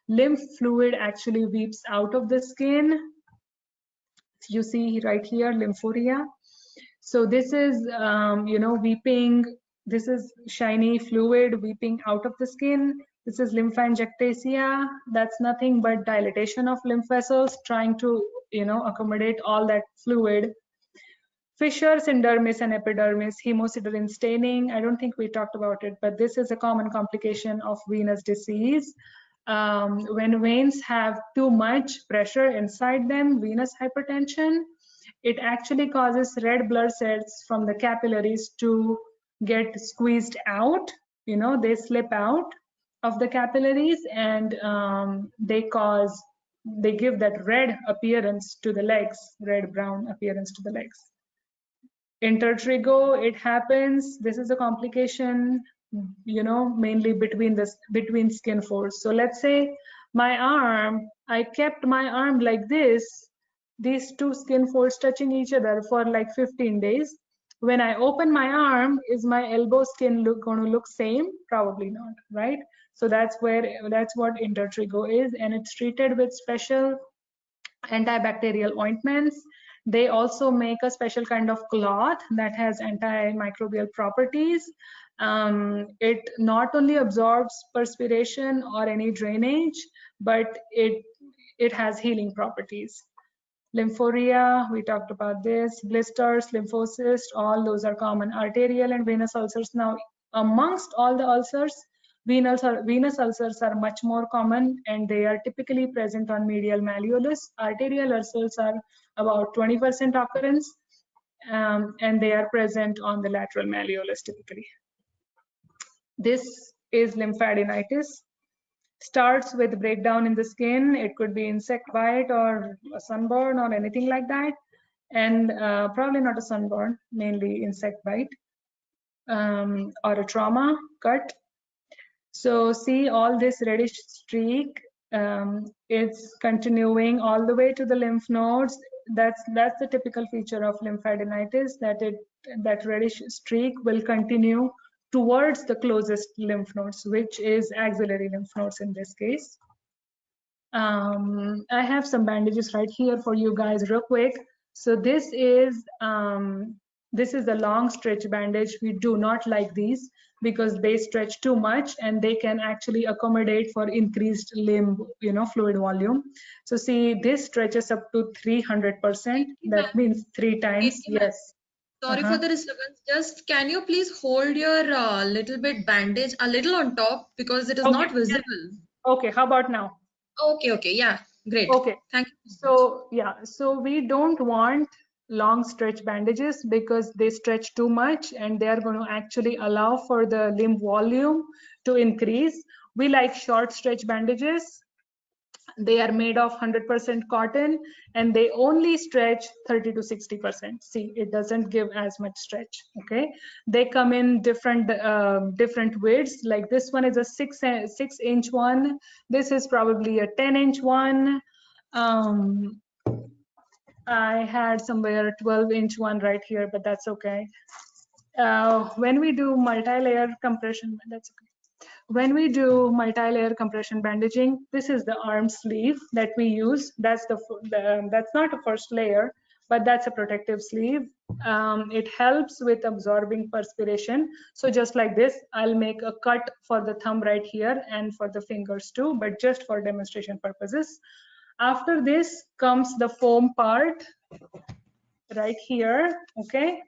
lymph fluid actually weeps out of the skin. You see right here, lymphuria. So this is, weeping. This is shiny fluid weeping out of the skin. This is lymphangiectasia. That's nothing but dilatation of lymph vessels trying to, accommodate all that fluid. Fissures in dermis and epidermis, hemosiderin staining. I don't think we talked about it, but this is a common complication of venous disease. When veins have too much pressure inside them, venous hypertension, it actually causes red blood cells from the capillaries to get squeezed out. They slip out of the capillaries, and they give that red appearance to the legs, red-brown appearance to the legs. Intertrigo, it happens. This is a complication, mainly between skin folds. So let's say my arm, I kept my arm like this, these two skin folds touching each other for like 15 days. When I open my arm, is my elbow skin going to look same? Probably not, right? So that's what Intertrigo is, and it's treated with special antibacterial ointments. They also make a special kind of cloth that has antimicrobial properties. It not only absorbs perspiration or any drainage, but it has healing properties. Lymphoria, we talked about this. Blisters, lymphocysts, all those are common. Arterial and venous ulcers. Now, amongst all the ulcers, venous ulcers are much more common, and they are typically present on medial malleolus. Arterial ulcers are about 20% occurrence, and they are present on the lateral malleolus typically. This is lymphadenitis. Starts with breakdown in the skin. It could be insect bite or a sunburn or anything like that, and probably not a sunburn, mainly insect bite, or a trauma cut. So see all this reddish streak, it's continuing all the way to the lymph nodes. That's the typical feature of lymphadenitis, that reddish streak will continue towards the closest lymph nodes, which is axillary lymph nodes in this case. I have some bandages right here for you guys real quick. So this is a long stretch bandage. We do not like these because they stretch too much and they can actually accommodate for increased limb, fluid volume. So see, this stretches up to 300%. That means 3 times. Yes. Sorry for the disturbance. Just can you please hold your little bit bandage a little on top because it is not visible. Okay, how about now? Okay, yeah, great. Okay, thank you. So yeah, so we don't want long stretch bandages because they stretch too much and they are going to actually allow for the limb volume to increase. We like short stretch bandages. They are made of 100% cotton and they only stretch 30 to 60%. See, it doesn't give as much stretch. Okay, they come in different widths. Like this one is a 6-inch one. This is probably a 10-inch one. I had somewhere a 12-inch one right here, but that's okay. When we do multi-layer compression, that's okay. When we do multi-layer compression bandaging, this is the arm sleeve that we use. That's that's not a first layer, but that's a protective sleeve. It helps with absorbing perspiration. So just like this, I'll make a cut for the thumb right here and for the fingers too, but just for demonstration purposes. After this comes the foam part right here, okay?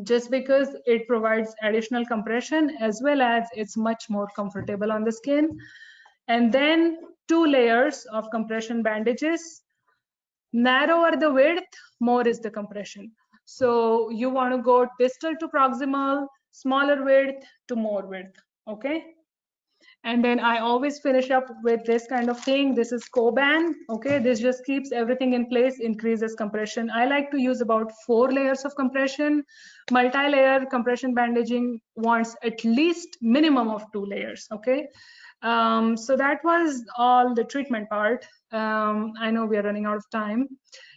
Just because it provides additional compression as well as it's much more comfortable on the skin. And then 2 layers of compression bandages. Narrower the width, more is the compression. So you want to go distal to proximal, smaller width to more width, okay? And then I always finish up with this kind of thing. This is Coban, okay? This just keeps everything in place, increases compression. I like to use about 4 layers of compression. Multi-layer compression bandaging wants at least minimum of 2 layers, okay? So that was all the treatment part. I know we are running out of time.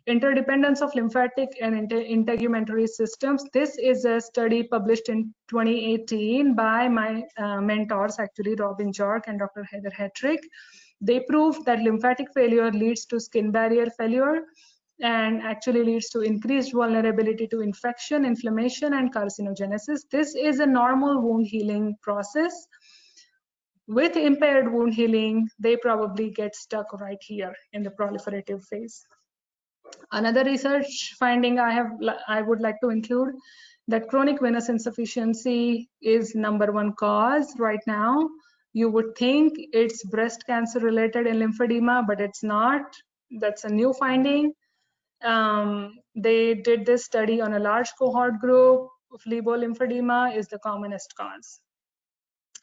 Interdependence of lymphatic and integumentary systems. This is a study published in 2018 by my mentors, actually, Robin Jork and Dr. Heather Hetrick. They proved that lymphatic failure leads to skin barrier failure and actually leads to increased vulnerability to infection, inflammation, and carcinogenesis. This is a normal wound healing process. With impaired wound healing, they probably get stuck right here in the proliferative phase. Another research finding I would like to include that chronic venous insufficiency is #1 cause right now. You would think it's breast cancer related in lymphedema, but it's not. That's a new finding. They did this study on a large cohort group. Phlebo lymphedema is the commonest cause.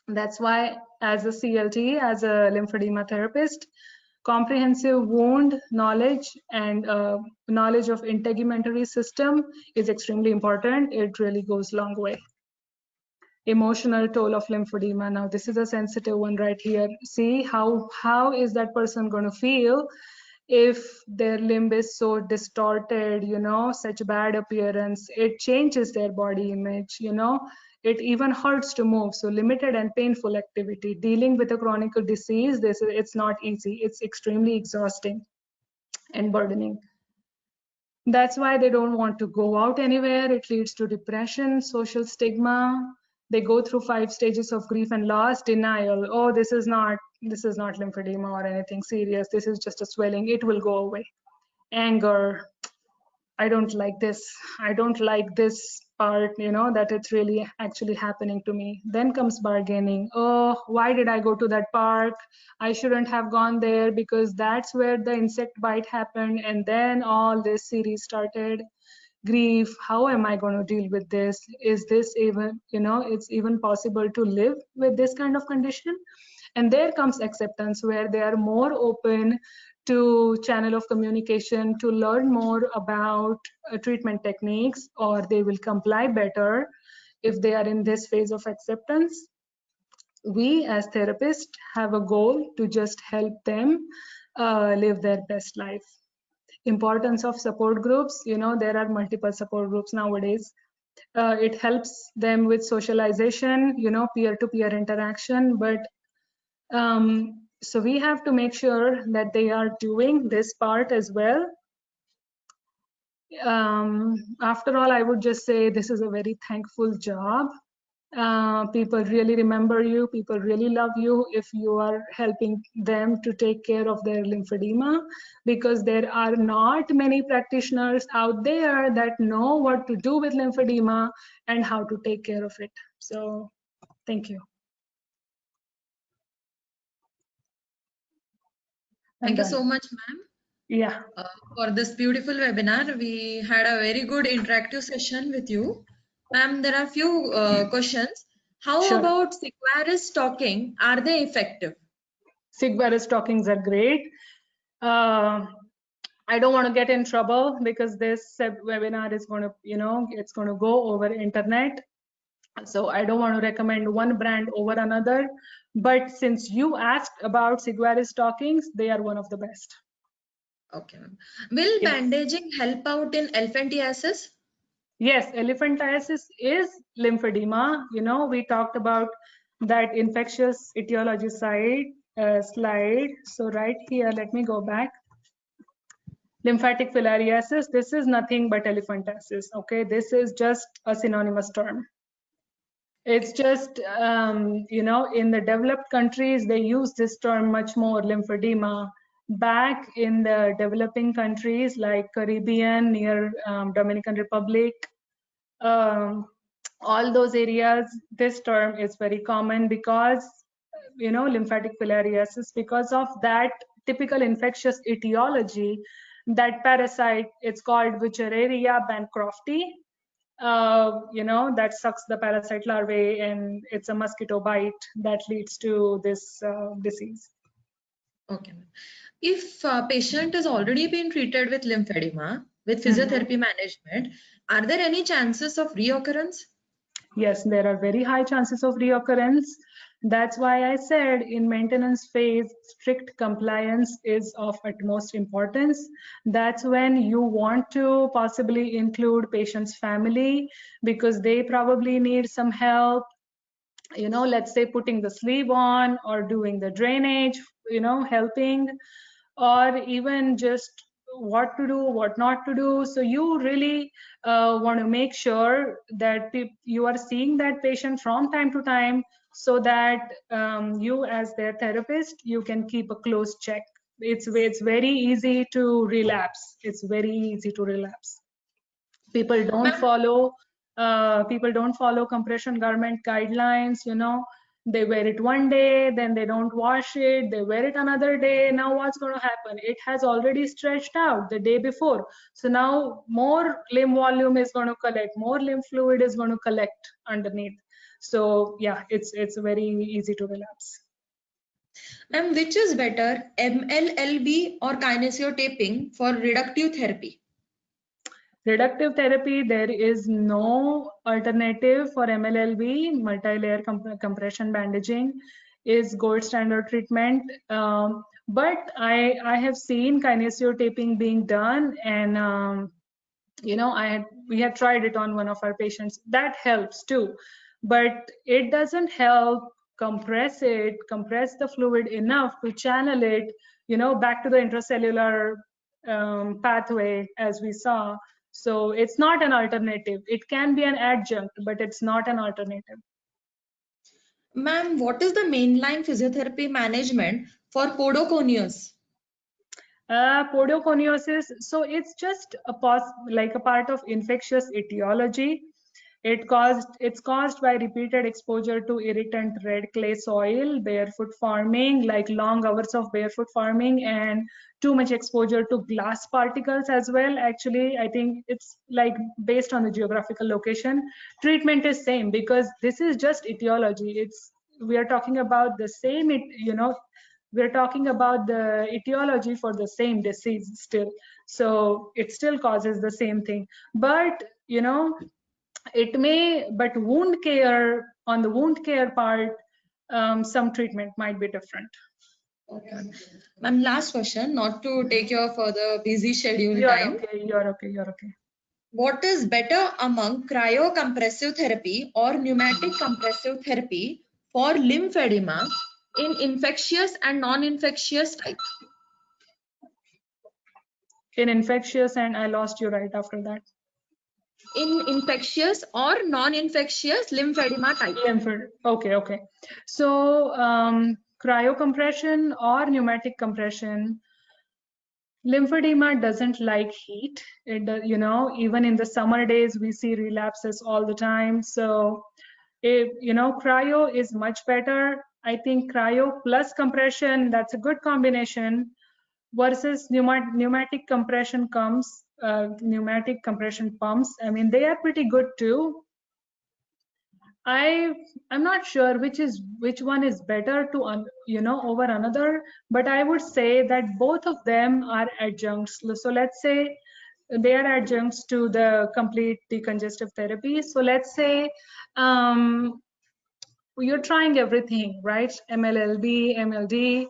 That's why as a CLT, as a lymphedema therapist, comprehensive wound knowledge and knowledge of integumentary system is extremely important. It really goes a long way. Emotional toll of lymphedema. Now this is a sensitive one right here. See how is that person going to feel if their limb is so distorted, such bad appearance, it changes their body image, it even hurts to move. So limited and painful activity. Dealing with a chronic disease, it's not easy. It's extremely exhausting and burdening. That's why they don't want to go out anywhere. It leads to depression, social stigma. They go through 5 stages of grief and loss, denial. Oh, this is not lymphedema or anything serious. This is just a swelling. It will go away. Anger. I don't like this. I don't like this part, that it's really actually happening to me. Then comes bargaining. Oh, why did I go to that park? I shouldn't have gone there because that's where the insect bite happened. And then all this series started. Grief. How am I going to deal with this? Is this even, it's even possible to live with this kind of condition? And there comes acceptance, where they are more open to channel of communication, to learn more about treatment techniques, or they will comply better if they are in this phase of acceptance. We as therapists have a goal to just help them live their best life. Importance of support groups, there are multiple support groups nowadays. It helps them with socialization, peer-to-peer interaction, but so we have to make sure that they are doing this part as well. After all, I would just say this is a very thankful job. People really remember you. People really love you if you are helping them to take care of their lymphedema, because there are not many practitioners out there that know what to do with lymphedema and how to take care of it. So thank you. Thank you so much, ma'am. Yeah. For this beautiful webinar. We had a very good interactive session with you. Ma'am, there are few questions. How Sure. about Sigvaris stalking? Are they effective? Sigvaris stalkings are great. I don't want to get in trouble because this webinar is going to, it's going to go over internet. So I don't want to recommend one brand over another. But since you asked about Sigvaris stockings, they are one of the best. Okay, ma'am. Will Yes. bandaging help out in elephantiasis? Yes, elephantiasis is lymphedema. We talked about that infectious etiology slide. So right here, let me go back. Lymphatic filariasis, this is nothing but elephantiasis. Okay, this is just a synonymous term. It's just, in the developed countries, they use this term much more, lymphedema. Back in the developing countries like Caribbean, near Dominican Republic, all those areas, this term is very common because, lymphatic filariasis, because of that typical infectious etiology, that parasite, it's called Wuchereria bancrofti. That sucks the parasite larvae, and it's a mosquito bite that leads to this disease. Okay. If a patient has already been treated with lymphedema with physiotherapy management, are there any chances of reoccurrence? Yes, there are very high chances of reoccurrence. That's why I said in maintenance phase, strict compliance is of utmost importance. That's when you want to possibly include patient's family, because they probably need some help, let's say putting the sleeve on or doing the drainage, helping, or even just what to do, what not to do. So you really want to make sure that you are seeing that patient from time to time, so that you as their therapist, you can keep a close check. It's very easy to relapse. It's very easy to relapse. People don't follow compression garment guidelines. They wear it one day, then they don't wash it, they wear it another day. Now what's going to happen? It has already stretched out the day before. So now more limb volume is going to collect, more lymph fluid is going to collect underneath. So yeah, it's very easy to relapse. Ma'am, which is better, MLLB or kinesiotaping for reductive therapy? Reductive therapy, there is no alternative for MLLB, multi-layer compression bandaging. is gold standard treatment. But I have seen kinesiotaping being done, and you know, we had tried it on one of our patients. That helps too, but it doesn't help compress the fluid enough to channel it, you know, back to the intracellular pathway as we saw. So it's not an alternative. It can be an adjunct, but it's not an alternative. Ma'am, what is the mainline physiotherapy management for podoconiosis? Podoconiosis, so it's just a like a part of infectious etiology. It's caused by repeated exposure to irritant red clay soil, barefoot farming, like long hours of barefoot farming, and too much exposure to glass particles as well. Actually, I think it's like based on the geographical location. Treatment is same because this is just etiology. We are talking about the same, you know, we're talking about the etiology for the same disease still. So it still causes the same thing. But, you know, it may, but wound care, on the wound care part, some treatment might be different. Okay. Ma'am, last question, not to take your further busy schedule You're time. okay, you're okay, you're okay. What is better among cryocompressive therapy or pneumatic compressive therapy for lymphedema in infectious and non-infectious type? In infectious, and I lost you right after that. In infectious or non-infectious lymphedema type. Okay, okay. So cryocompression or pneumatic compression, lymphedema doesn't like heat. It does, you know, even in the summer days, we see relapses all the time. So, you know, cryo is much better. I think cryo plus compression, that's a good combination, versus pneumatic compression pneumatic compression pumps. I mean, they are pretty good too. I'm not sure which one is better to you know, over another, but I would say that both of them are adjuncts. So let's say they are adjuncts to the complete decongestive therapy. So let's say you're trying everything, right? MLLB, MLD,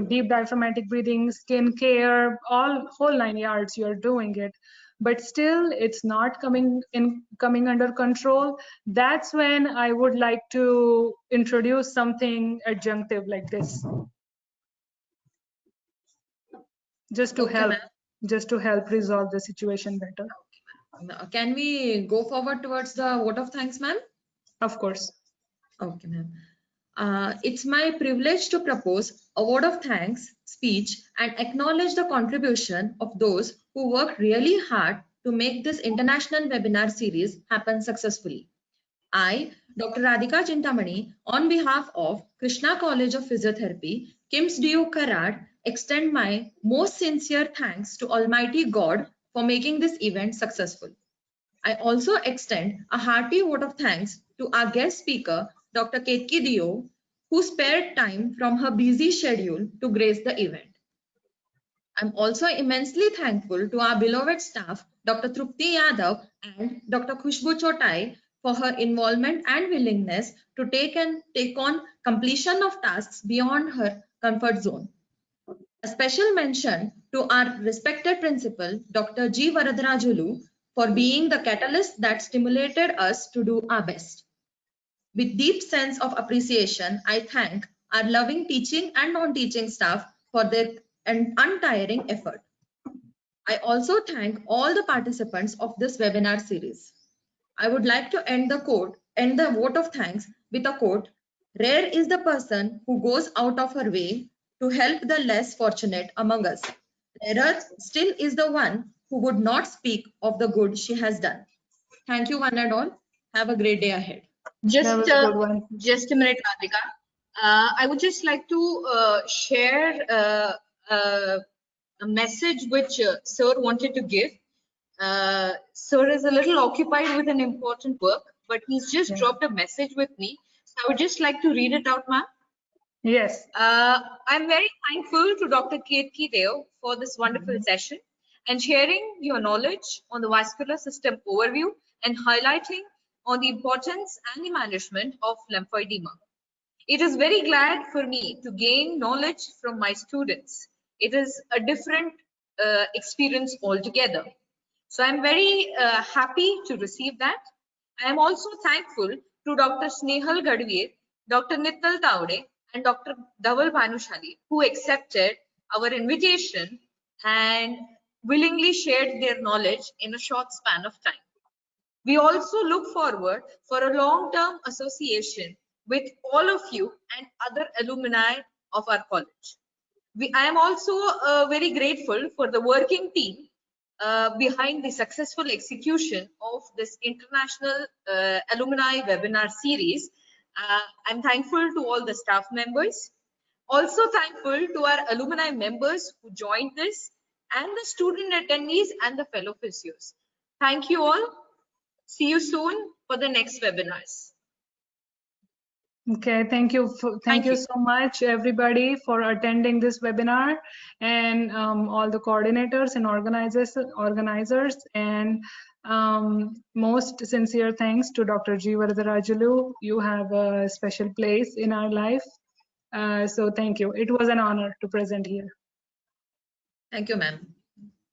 deep diaphragmatic breathing, skin care, whole 9 yards, you're doing it. But still it's not coming under control. That's when I would like to introduce something adjunctive like this. Just to help resolve the situation better. Can we go forward towards the vote of thanks, ma'am? Of course. Okay, ma'am. It's my privilege to propose a word of thanks speech and acknowledge the contribution of those who worked really hard to make this international webinar series happen successfully. I, Dr. Radhika Chintamani, on behalf of Krishna College of Physiotherapy, KIMS DU Karad, extend my most sincere thanks to Almighty God for making this event successful. I also extend a hearty vote of thanks to our guest speaker, Dr. Ketki Dio, who spared time from her busy schedule to grace the event. I'm also immensely thankful to our beloved staff, Dr. Trupti Yadav and Dr. Khushbu Chotai, for her involvement and willingness to take on completion of tasks beyond her comfort zone. A special mention to our respected principal, Dr. G. Varadarajulu, for being the catalyst that stimulated us to do our best. With deep sense of appreciation, I thank our loving teaching and non-teaching staff for their untiring effort. I also thank all the participants of this webinar series. I would like to end the vote of thanks with a quote: "Rare is the person who goes out of her way to help the less fortunate among us. Rarer still is the one who would not speak of the good she has done." Thank you, one and all. Have a great day ahead. That was a good one. Just a minute, Radhika. I would just like to share a message which Sir wanted to give. Sir is a little occupied with an important work, but he's just dropped a message with me. So I would just like to read it out, ma'am. Yes. I'm very thankful to Dr. Ketki Deo for this wonderful session and sharing your knowledge on the vascular system overview and highlighting on the importance and the management of lymphedema. It is very glad for me to gain knowledge from my students. It is a different experience altogether. So I'm very happy to receive that. I am also thankful to Dr. Snehal Gadvir, Dr. Nittal Taude, and Dr. Dhaval Bhanushali, who accepted our invitation and willingly shared their knowledge in a short span of time. We also look forward for a long-term association with all of you and other alumni of our college. I am also very grateful for the working team behind the successful execution of this international alumni webinar series. I'm thankful to all the staff members. Also thankful to our alumni members who joined this and the student attendees and the fellow physios. Thank you all. See you soon for the next webinars. Okay, thank you. Thank you so much, everybody, for attending this webinar, and all the coordinators and organizers, and most sincere thanks to Dr. G. Varadarajulu. You have a special place in our life. So thank you. It was an honor to present here. Thank you, ma'am.